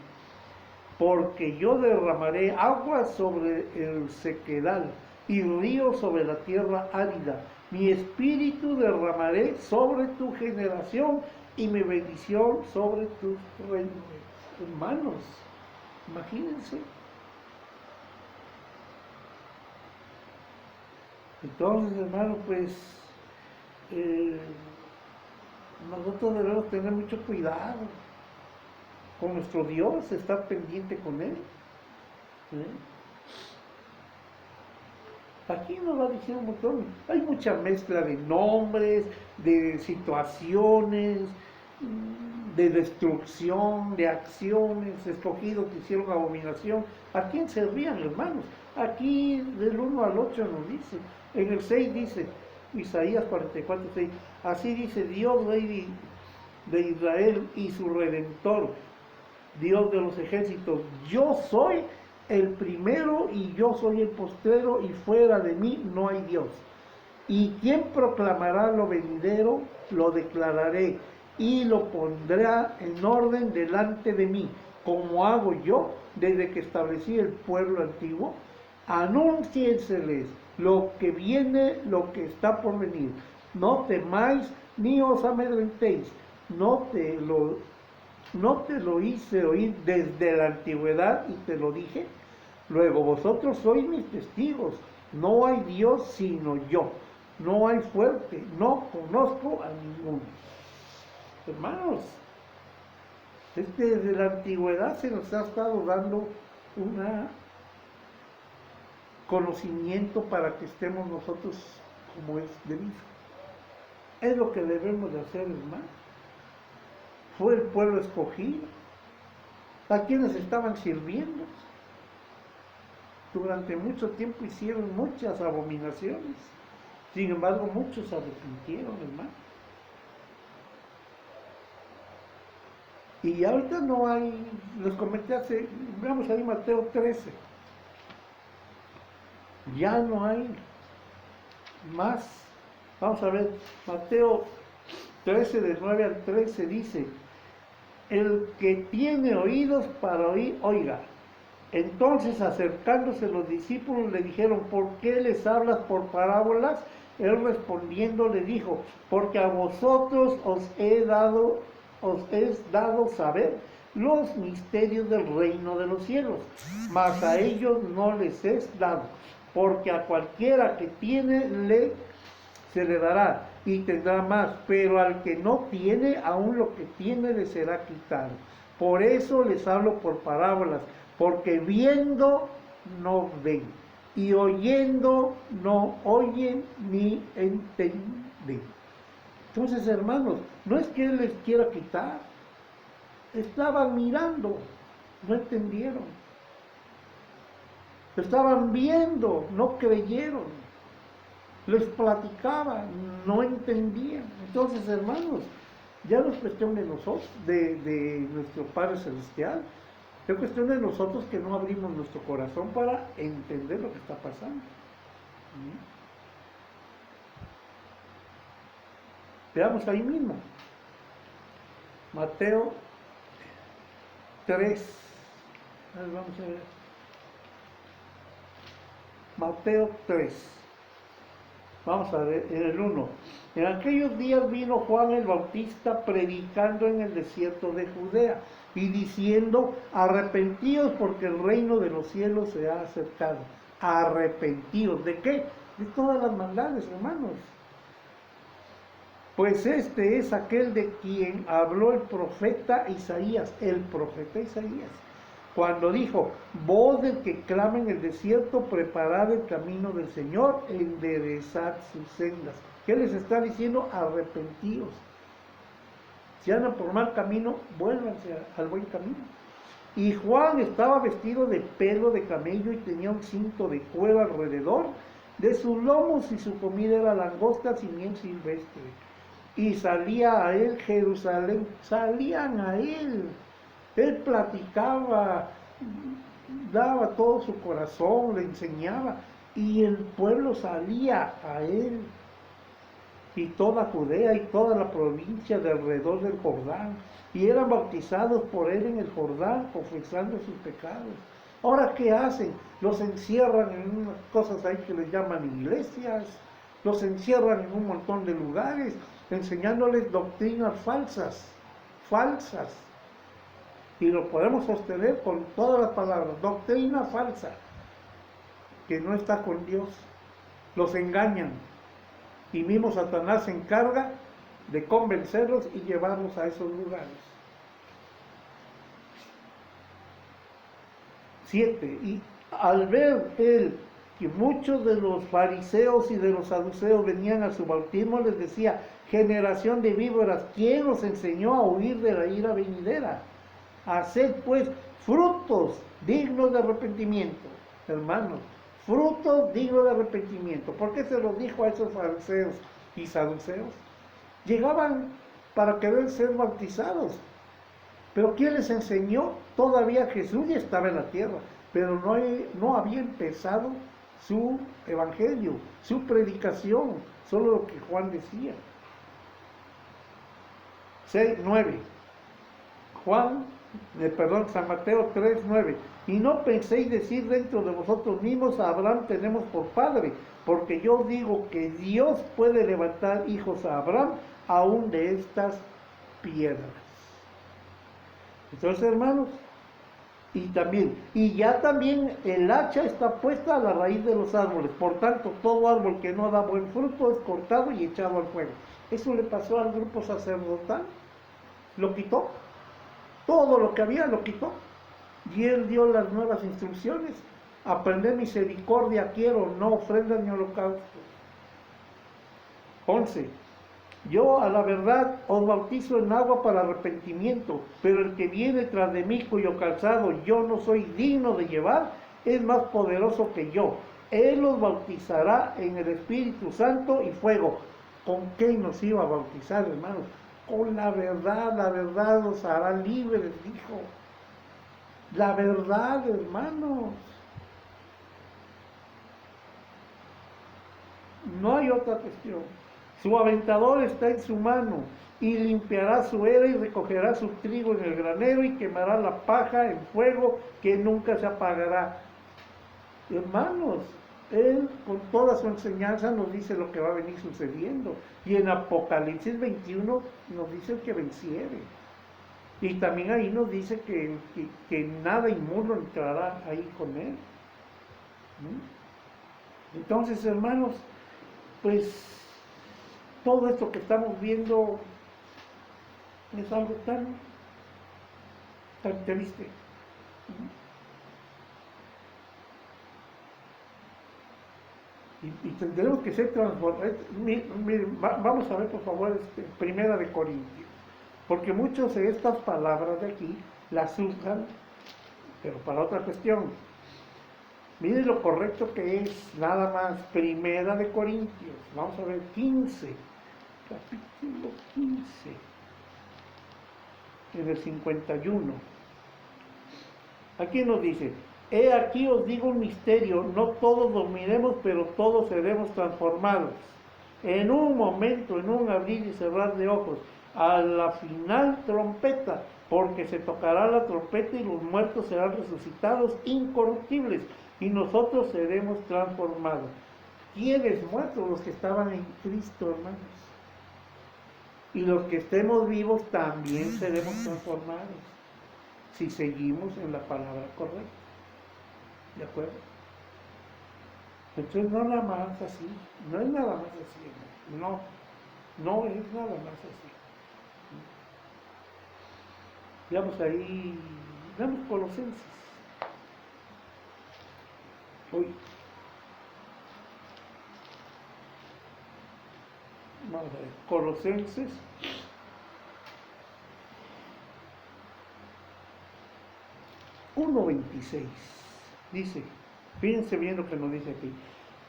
Porque yo derramaré agua sobre el sequedal y río sobre la tierra árida. Mi espíritu derramaré sobre tu generación y mi bendición sobre tus reinos. Hermanos, imagínense. Entonces, hermanos, pues nosotros debemos tener mucho cuidado con nuestro Dios, estar pendiente con Él. ¿eh? Aquí nos va a decir un montón. Hay mucha mezcla de nombres, de situaciones, de destrucción, de acciones, escogidos que hicieron abominación. ¿A quién servían, hermanos? Aquí del 1 al 8 nos dice. En el 6 dice, Isaías 44, 6, así dice Dios, Rey de Israel y su Redentor, Dios de los ejércitos, yo soy el primero y yo soy el postrero y fuera de mí no hay Dios. ¿Y quién proclamará lo venidero? Lo declararé y lo pondré en orden delante de mí, como hago yo desde que establecí el pueblo antiguo. Anúncienseles lo que viene, lo que está por venir. No temáis ni os amedrentéis. No te lo hice oír desde la antigüedad y te lo dije. Luego vosotros sois mis testigos. No hay Dios sino yo. No hay fuerte. No conozco a ninguno. Hermanos, desde la antigüedad se nos ha estado dando un conocimiento para que estemos nosotros como es debido. Es lo que debemos de hacer, hermanos. Fue el pueblo escogido, a quienes estaban sirviendo. Durante mucho tiempo hicieron muchas abominaciones, sin embargo muchos se arrepintieron, hermano. Y ahorita no hay, les comenté veamos ahí Mateo 13, ya no hay más. Vamos a ver, Mateo 13 del 9 al 13 dice, el que tiene oídos para oír, oiga. Entonces acercándose los discípulos le dijeron, ¿por qué les hablas por parábolas? Él respondiendo le dijo, porque a vosotros os es dado saber los misterios del reino de los cielos, mas a ellos no les es dado, porque a cualquiera que tiene se le dará y tendrá más, pero al que no tiene, aún lo que tiene le será quitado. Por eso les hablo por parábolas, porque viendo no ven, y oyendo no oyen ni entienden. Entonces, hermanos, no es que Él les quiera quitar, estaban mirando, no entendieron. Estaban viendo, no creyeron. Les platicaba, no entendían. Entonces, hermanos, ya no es cuestión de nosotros, de nuestro Padre Celestial, es cuestión de nosotros que no abrimos nuestro corazón para entender lo que está pasando. Veamos ahí mismo, Mateo 3, vamos a ver, Mateo 3. Vamos a ver, en el 1. En aquellos días vino Juan el Bautista predicando en el desierto de Judea y diciendo, arrepentíos porque el reino de los cielos se ha acercado. Arrepentíos. ¿De qué? De todas las maldades, hermanos. Pues este es aquel de quien habló el profeta Isaías, cuando dijo, voz del que clama en el desierto, preparad el camino del Señor, enderezad sus sendas. ¿Qué les está diciendo? Arrepentíos. Si andan por mal camino, vuélvanse al buen camino. Y Juan estaba vestido de pelo de camello y tenía un cinto de cuero alrededor de sus lomos y su comida era langostas y miel silvestre. Y salía a él Jerusalén, salían a él. Él platicaba, daba todo su corazón, le enseñaba, y el pueblo salía a él, y toda Judea y toda la provincia de alrededor del Jordán, y eran bautizados por él en el Jordán, confesando sus pecados. Ahora, ¿qué hacen? Los encierran en unas cosas ahí que les llaman iglesias, los encierran en un montón de lugares, enseñándoles doctrinas falsas. Y lo podemos sostener con todas las palabras, doctrina falsa, que no está con Dios. Los engañan. Y mismo Satanás se encarga de convencerlos y llevarlos a esos lugares. 7. al ver él que muchos de los fariseos y de los saduceos venían a su bautismo, les decía: generación de víboras, ¿quién os enseñó a huir de la ira venidera? Haced pues frutos dignos de arrepentimiento. Hermanos, frutos dignos de arrepentimiento. ¿Por qué se los dijo a esos fariseos y saduceos? Llegaban para querer ser bautizados, pero ¿quién les enseñó? Todavía Jesús ya estaba en la tierra, pero no había empezado su evangelio, su predicación, solo lo que Juan decía. 6:9. San Mateo 3:9. Y no penséis decir dentro de vosotros mismos: a Abraham tenemos por padre, porque yo digo que Dios puede levantar hijos a Abraham aún de estas piedras. Entonces, hermanos, y ya también el hacha está puesta a la raíz de los árboles. Por tanto, todo árbol que no da buen fruto es cortado y echado al fuego. Eso le pasó al grupo sacerdotal. Lo quitó. Todo lo que había lo quitó. Y él dio las nuevas instrucciones. Aprender misericordia quiero, no ofrendas ni holocaustos. 11. Yo a la verdad os bautizo en agua para arrepentimiento, pero el que viene tras de mí, cuyo calzado yo no soy digno de llevar, es más poderoso que yo. Él os bautizará en el Espíritu Santo y fuego. ¿Con qué nos iba a bautizar, hermanos? Con la verdad os hará libres, dijo. La verdad, hermanos. No hay otra cuestión. Su aventador está en su mano, y limpiará su era y recogerá su trigo en el granero y quemará la paja en fuego que nunca se apagará. Hermanos, él con toda su enseñanza nos dice lo que va a venir sucediendo. Y en Apocalipsis 21 nos dice el que venciere. Y también ahí nos dice que nada inmundo entrará ahí con él. Entonces, hermanos, pues todo esto que estamos viendo es algo tan triste. Y tendremos que ser transformados. Vamos a ver, por favor, Primera de Corintios, porque muchos de estas palabras de aquí las usan, pero para otra cuestión. Miren lo correcto que es, nada más. Primera de Corintios, vamos a ver 15, capítulo 15, en el 51. Aquí nos dice: he aquí os digo un misterio, no todos dormiremos, pero todos seremos transformados. En un momento, en un abrir y cerrar de ojos, a la final trompeta, porque se tocará la trompeta y los muertos serán resucitados incorruptibles, y nosotros seremos transformados. ¿Quiénes muertos? Los que estaban en Cristo, hermanos. Y los que estemos vivos también seremos transformados, si seguimos en la palabra correcta. ¿De acuerdo? Entonces no nada más así, no es nada más así, no es nada más así. Veamos ahí, veamos Colosenses. Hoy. Vamos a ver, Colosenses 1:26. Dice, fíjense bien lo que nos dice aquí: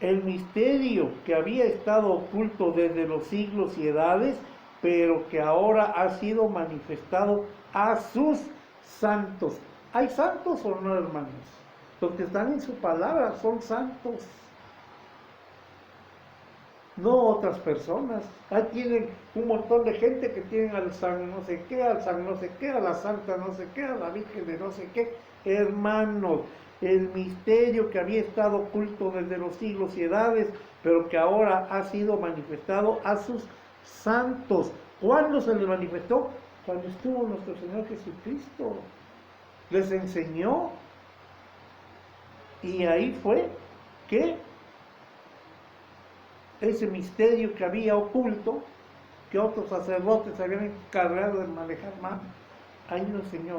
el misterio que había estado oculto desde los siglos y edades, pero que ahora ha sido manifestado a sus santos. ¿Hay santos o no, hermanos? Los que están en su palabra son santos, no otras personas. Ahí tienen un montón de gente que tienen al san no sé qué, al san no sé qué, a la santa no sé qué, a la virgen de no sé qué. Hermanos, el misterio que había estado oculto desde los siglos y edades, pero que ahora ha sido manifestado a sus santos. ¿Cuándo se les manifestó? Cuando estuvo nuestro Señor Jesucristo. Les enseñó. Y ahí fue que ese misterio que había oculto, que otros sacerdotes habían encargado de manejar más, ahí lo enseñó,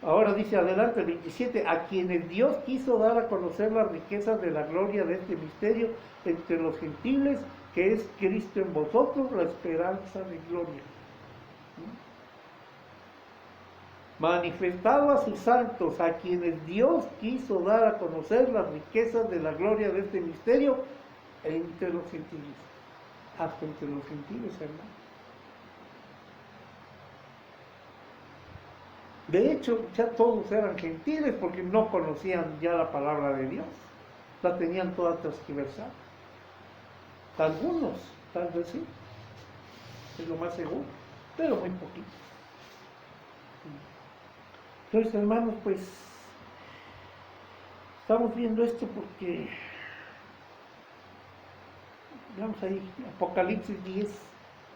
Ahora dice adelante el 27, a quienes Dios quiso dar a conocer las riquezas de la gloria de este misterio entre los gentiles, que es Cristo en vosotros, la esperanza de gloria. Manifestado a sus santos, a quienes Dios quiso dar a conocer las riquezas de la gloria de este misterio entre los gentiles. Hasta entre los gentiles, hermano. De hecho, ya todos eran gentiles porque no conocían ya la palabra de Dios. La tenían toda transgiversada. Algunos, tal vez sí, es lo más seguro, pero muy poquito. Entonces, hermanos, pues, estamos viendo esto porque, vamos ahí, Apocalipsis 10,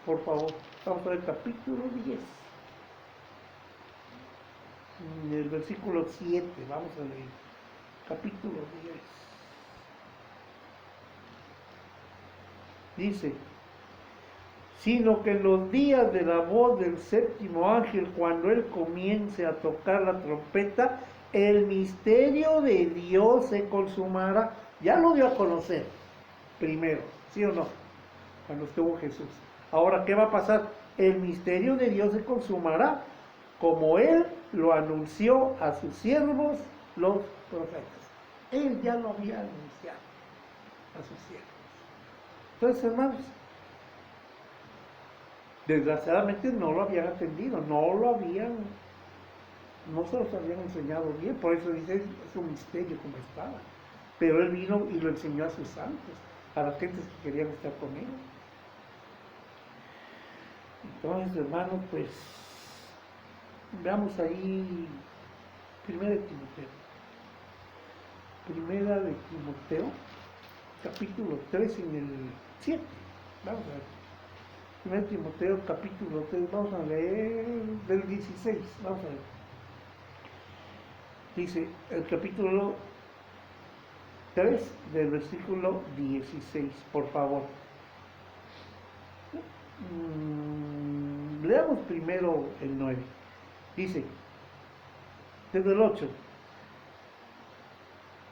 por favor, vamos a ver capítulo 10. En el versículo 7, vamos a leer, capítulo 10. Dice, sino que en los días de la voz del séptimo ángel, cuando él comience a tocar la trompeta, el misterio de Dios se consumará. Ya lo dio a conocer primero, ¿sí o no? Cuando estuvo Jesús. Ahora, ¿qué va a pasar? El misterio de Dios se consumará como él lo anunció a sus siervos, los profetas. Él ya lo había anunciado a sus siervos. Entonces, hermanos, desgraciadamente no lo habían atendido, no se los habían enseñado bien, por eso dice, es un misterio como estaba. Pero él vino y lo enseñó a sus santos, a las gentes que querían estar con él. Entonces, hermanos, pues, veamos ahí, Primera de Timoteo, capítulo 3 en el 7, vamos a ver. 1 Timoteo capítulo 3, vamos a leer del 16, vamos a ver. Dice el capítulo 3 del versículo 16, por favor. Leamos primero el 9. Dice, desde el 8.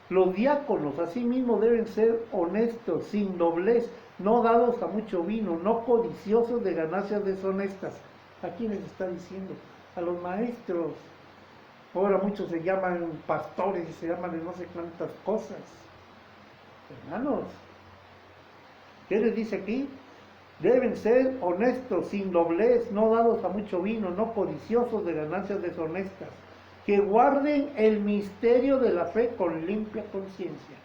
Los diáconos asimismo deben ser honestos, sin doblez, no dados a mucho vino, no codiciosos de ganancias deshonestas. ¿A quiénes está diciendo? A los maestros. Ahora muchos se llaman pastores y se llaman de no sé cuántas cosas. Hermanos, ¿qué les dice aquí? Deben ser honestos, sin doblez, no dados a mucho vino, no codiciosos de ganancias deshonestas, que guarden el misterio de la fe con limpia conciencia.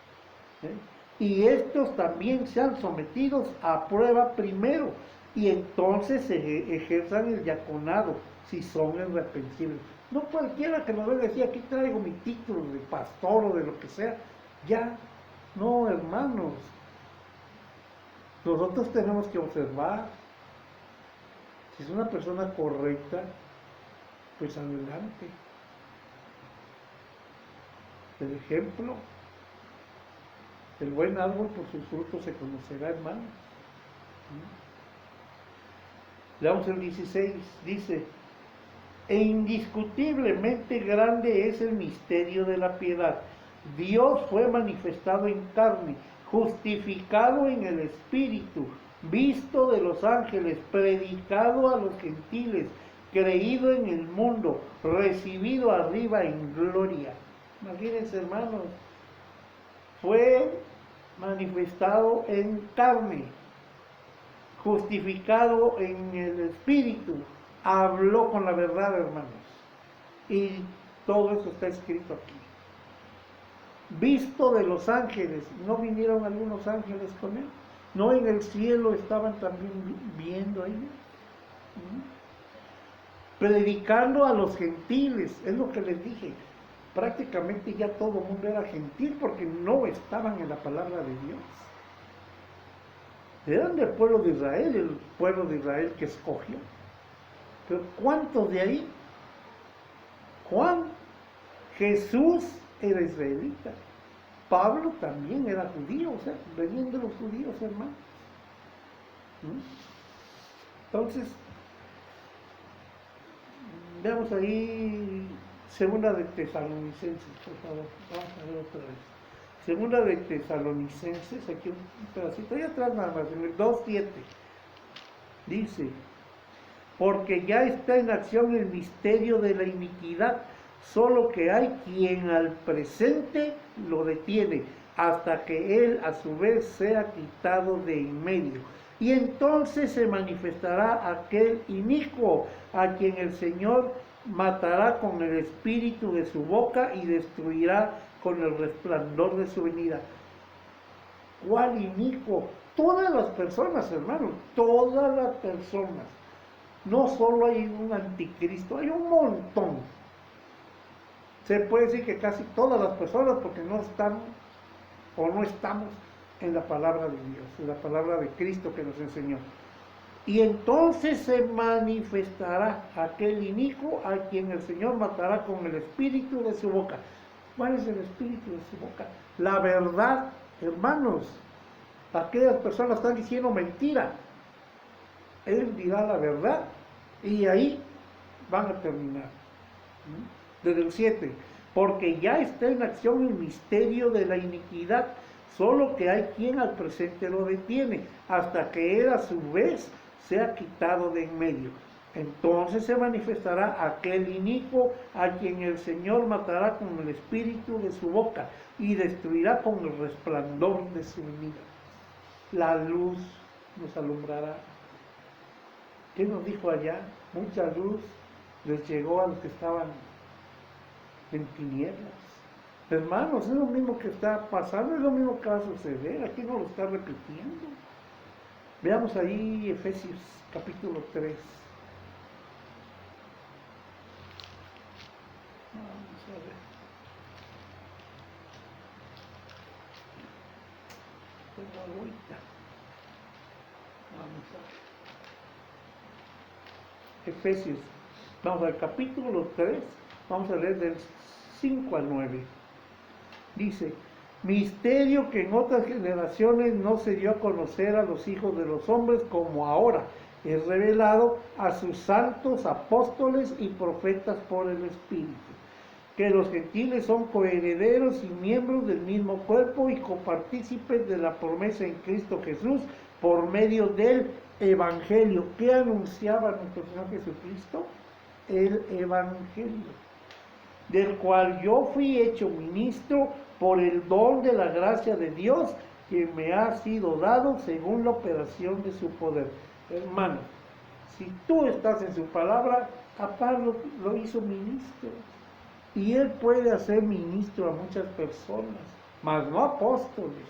Y estos también sean sometidos a prueba primero, y entonces se ejerzan el diaconado, si son irreprensibles. No cualquiera que nos venga a decir, aquí traigo mi título de pastor o de lo que sea. Ya, no, hermanos. Nosotros tenemos que observar. Si es una persona correcta, pues adelante. El ejemplo, el buen árbol por sus frutos se conocerá, hermano. Leamos el 16, dice, e indiscutiblemente grande es el misterio de la piedad. Dios fue manifestado en carne, justificado en el Espíritu, visto de los ángeles, predicado a los gentiles, creído en el mundo, recibido arriba en gloria. Imagínense, hermanos, fue manifestado en carne, justificado en el Espíritu, habló con la verdad, hermanos, y todo eso está escrito aquí. Visto de los ángeles, ¿no vinieron algunos ángeles con él? ¿No en el cielo estaban también viendo ellos? Predicando a los gentiles, es lo que les dije. Prácticamente ya todo el mundo era gentil porque no estaban en la palabra de Dios. Eran del pueblo de Israel, el pueblo de Israel que escogió. Pero ¿cuántos de ahí? Juan, Jesús era israelita. Pablo también era judío, o sea, venían de los judíos, hermanos. Entonces, veamos ahí Segunda de Tesalonicenses, por favor. Vamos a ver otra vez. Segunda de Tesalonicenses, aquí un pedacito, ahí atrás nada más, en el 2:7. Dice, porque ya está en acción el misterio de la iniquidad, solo que hay quien al presente lo detiene, hasta que él a su vez sea quitado de en medio. Y entonces se manifestará aquel inicuo, a quien el Señor matará con el espíritu de su boca y destruirá con el resplandor de su venida. ¿Cuál inicuo? Todas las personas, hermanos, todas las personas. No solo hay un anticristo, hay un montón. Se puede decir que casi todas las personas, porque no están o no estamos en la palabra de Dios, en la palabra de Cristo que nos enseñó. Y entonces se manifestará aquel inicuo a quien el Señor matará con el espíritu de su boca. ¿Cuál es el espíritu de su boca? La verdad, hermanos. Aquellas personas están diciendo mentira. Él dirá la verdad y ahí van a terminar. Desde el 7, porque ya está en acción el misterio de la iniquidad, solo que hay quien al presente lo detiene, hasta que él a su vez sea quitado de en medio. Entonces se manifestará aquel inicuo a quien el Señor matará con el espíritu de su boca y destruirá con el resplandor de su venida. La luz nos alumbrará. ¿Qué nos dijo allá? Mucha luz les llegó a los que estaban en tinieblas. Hermanos, es lo mismo que está pasando, es lo mismo que va a suceder. Aquí no lo está repitiendo. Veamos ahí Efesios capítulo 3. Vamos a ver. Tengo agüita. Vamos a ver. Efesios. Vamos al capítulo 3. Vamos a leer del 5 al 9. Dice, misterio que en otras generaciones no se dio a conocer a los hijos de los hombres como ahora es revelado a sus santos apóstoles y profetas por el Espíritu, que los gentiles son coherederos y miembros del mismo cuerpo y copartícipes de la promesa en Cristo Jesús por medio del Evangelio. ¿Qué anunciaba nuestro Señor Jesucristo? El Evangelio, del cual yo fui hecho ministro por el don de la gracia de Dios que me ha sido dado según la operación de su poder. Hermano, si tú estás en su palabra, a Pablo lo hizo ministro. Y él puede hacer ministro a muchas personas, mas no apóstoles.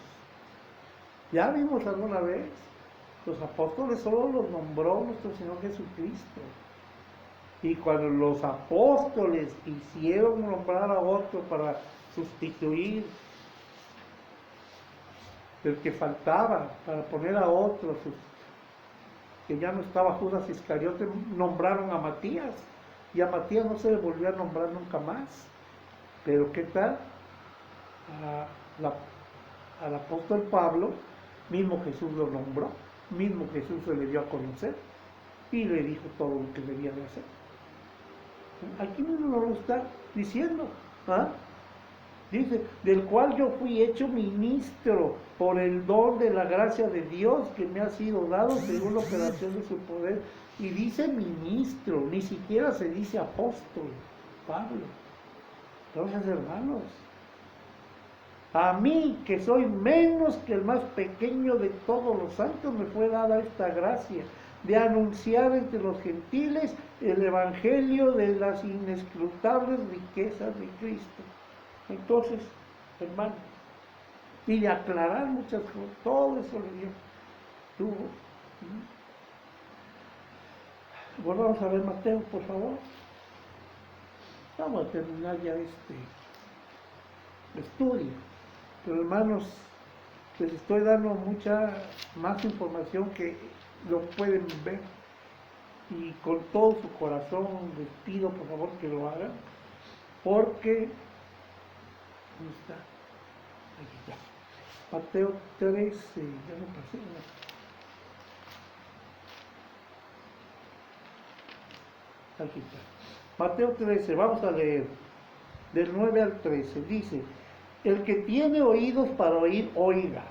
Ya vimos alguna vez, los apóstoles solo los nombró nuestro Señor Jesucristo. Y cuando los apóstoles quisieron nombrar a otro para sustituir el que faltaba, para poner a otro, que ya no estaba Judas Iscariote, nombraron a Matías. Y a Matías no se le volvió a nombrar nunca más. Pero ¿qué tal? Al apóstol Pablo, mismo Jesús lo nombró, mismo Jesús se le dio a conocer y le dijo todo lo que debía de hacer. Aquí mismo lo está diciendo. Dice, del cual yo fui hecho ministro por el don de la gracia de Dios que me ha sido dado según la operación de su poder. Y dice ministro, ni siquiera se dice apóstol, Pablo. Entonces, hermanos, a mí, que soy menos que el más pequeño de todos los santos, me fue dada esta gracia de anunciar entre los gentiles el evangelio de las inescrutables riquezas de Cristo. Entonces, hermano, y de aclarar muchas cosas, todo eso le dio. Tuvo. Volvamos a ver Mateo, por favor. Vamos a terminar ya este estudio. Pero hermanos, les estoy dando mucha más información que lo pueden ver. Y con todo su corazón les pido por favor que lo hagan, porque ¿dónde está? Aquí está. Mateo 13, ya no pasé, ¿no? Aquí está. Mateo 13, vamos a leer del 9 al 13, dice, el que tiene oídos para oír, oiga.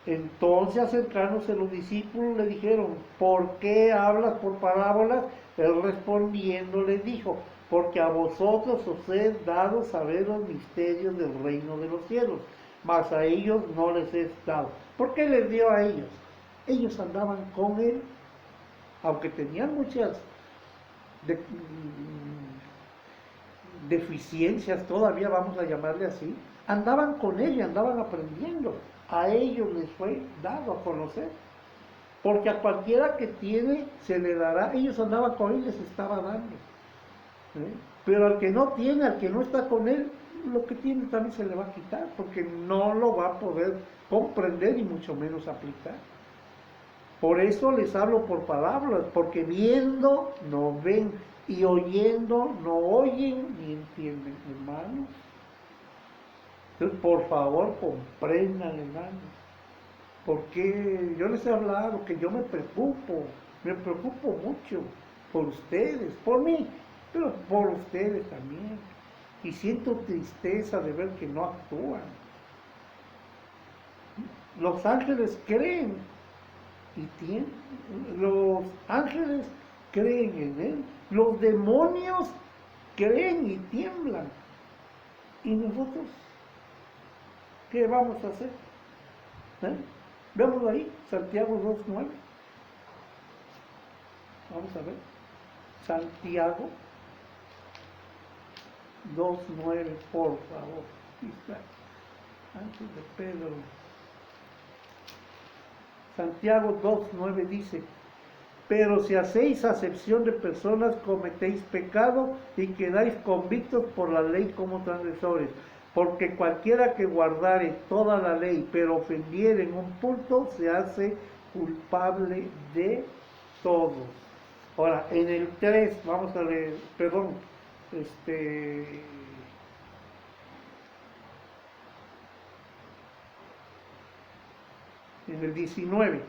Entonces acercándose los discípulos le dijeron, ¿por qué hablas por parábolas? Él respondiendo les dijo, porque a vosotros os he dado saber los misterios del reino de los cielos, mas a ellos no les es dado. ¿Por qué les dio a ellos? Ellos andaban con él, aunque tenían muchas deficiencias, todavía vamos a llamarle así, andaban con él y andaban aprendiendo. A ellos les fue dado a conocer, porque a cualquiera que tiene se le dará. Ellos andaban con él y les estaba dando, pero al que no tiene, al que no está con él, lo que tiene también se le va a quitar, porque no lo va a poder comprender y mucho menos aplicar. Por eso les hablo por palabras, porque viendo no ven y oyendo no oyen ni entienden, hermanos. Entonces, por favor, comprendan, hermanos, porque yo les he hablado que yo me preocupo mucho por ustedes, por mí, pero por ustedes también. Y siento tristeza de ver que no actúan. Los ángeles creen y tienen, los ángeles creen en él, los demonios creen y tiemblan. ¿Y nosotros qué vamos a hacer? Veámoslo ahí, Santiago 2:9. Vamos a ver. Santiago 2:9, por favor. Aquí está. Antes de Pedro. Santiago 2:9 dice, pero si hacéis acepción de personas, cometéis pecado y quedáis convictos por la ley como transgresores. Porque cualquiera que guardare toda la ley, pero ofendiere en un punto, se hace culpable de todo. Ahora, en el 3, vamos a leer, perdón, en el 19.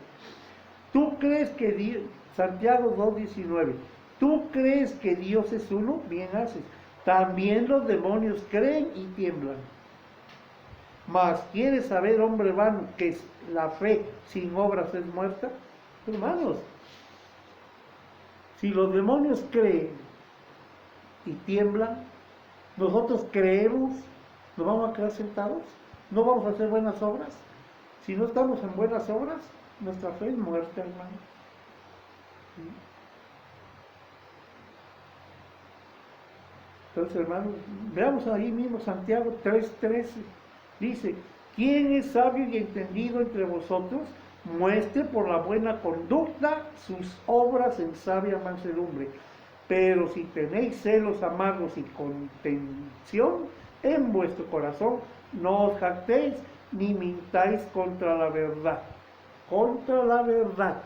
¿Tú crees que Dios, Santiago 2:19, ¿tú crees que Dios es uno? Bien haces. También los demonios creen y tiemblan. Mas, ¿quieres saber, hombre vano, que la fe sin obras es muerta? Hermanos, si los demonios creen y tiemblan, nosotros creemos, ¿nos vamos a quedar sentados? ¿No vamos a hacer buenas obras? Si no estamos en buenas obras, nuestra fe es muerta, hermano. Entonces, hermanos, veamos ahí mismo Santiago 3:13. Dice, ¿quién es sabio y entendido entre vosotros? Muestre por la buena conducta sus obras en sabia mansedumbre. Pero si tenéis celos amargos y contención en vuestro corazón, no os jactéis ni mintáis contra la verdad. Contra la verdad.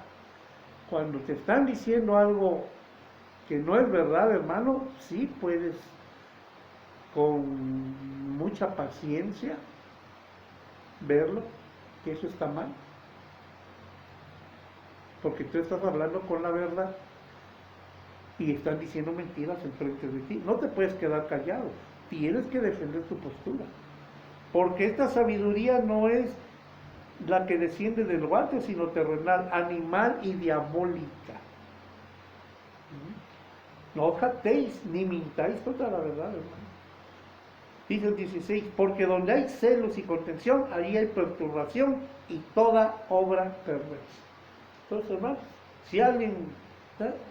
Cuando te están diciendo algo que no es verdad, hermano, sí puedes con mucha paciencia verlo, que eso está mal, porque tú estás hablando con la verdad y están diciendo mentiras enfrente de ti. No te puedes quedar callado, tienes que defender tu postura, porque esta sabiduría no es la que desciende de lo alto, sino terrenal, animal y diabólica. No os jactéis ni mintáis contra la verdad, hermano. Dice el 16, porque donde hay celos y contención, ahí hay perturbación y toda obra perversa. Entonces, hermano, si alguien,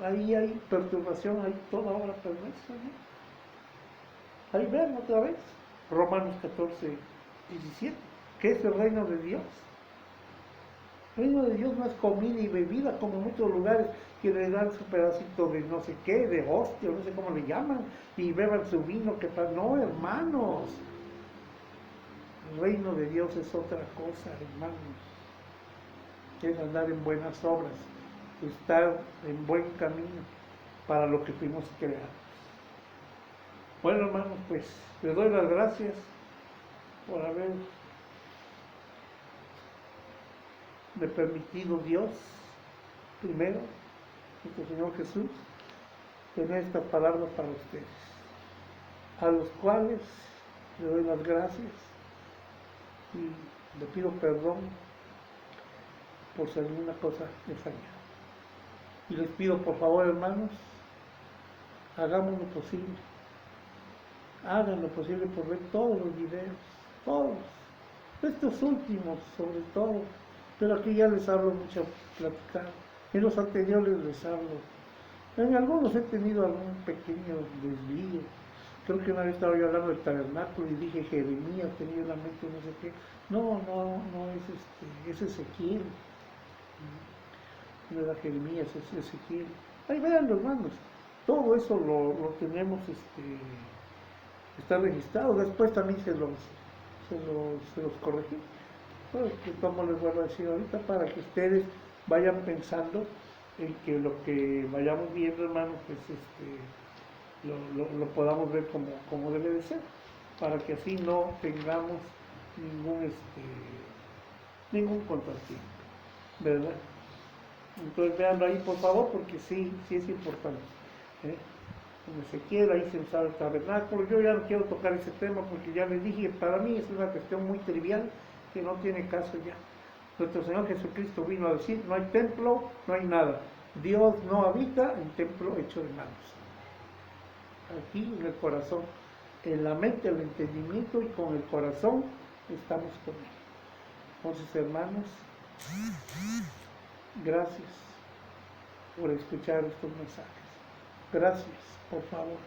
ahí hay perturbación, hay toda obra perversa, ¿no? Ahí ven otra vez, Romanos 14:17, ¿qué es el reino de Dios? El reino de Dios no es comida y bebida, como en muchos lugares que le dan su pedacito de no sé qué, de hostia, no sé cómo le llaman, y beban su vino, que para... No, hermanos. El reino de Dios es otra cosa, hermanos. Es andar en buenas obras, estar en buen camino para lo que fuimos creados. Bueno, hermanos, pues les doy las gracias por haber permitido Dios, primero, nuestro Señor Jesús, tener estas palabras para ustedes. a los cuales le doy las gracias y le pido perdón por si alguna cosa me falla. Y les pido por favor, hermanos, hagamos lo posible, hagan lo posible por ver todos los videos, todos, estos últimos sobre todo, pero aquí ya les hablo mucho platicar, en los anteriores les hablo, en algunos he tenido algún pequeño desvío. Creo que una vez estaba yo hablando del tabernáculo y dije Jeremías, tenía en la mente no sé qué. No es Ezequiel. No era Jeremías, es Ezequiel. Ahí veanlo, hermanos. Todo eso lo tenemos, está registrado. Después también se los corregí. Pues, como les vuelvo a decir ahorita, para que ustedes vayan pensando en que lo que vayamos viendo, hermanos, pues lo podamos ver como debe de ser, para que así no tengamos ningún contratiempo, ¿verdad? Entonces veanlo ahí por favor, porque sí es importante. ¿eh? Como Ezequiel, ahí se usaba el tabernáculo. Yo ya no quiero tocar ese tema porque ya les dije, para mí es una cuestión muy trivial que no tiene caso ya. Nuestro Señor Jesucristo vino a decir, no hay templo, no hay nada. Dios no habita en templo hecho de manos. Aquí en el corazón, en la mente, el entendimiento y con el corazón estamos con Él. Entonces, hermanos, gracias por escuchar estos mensajes. Gracias, por favor.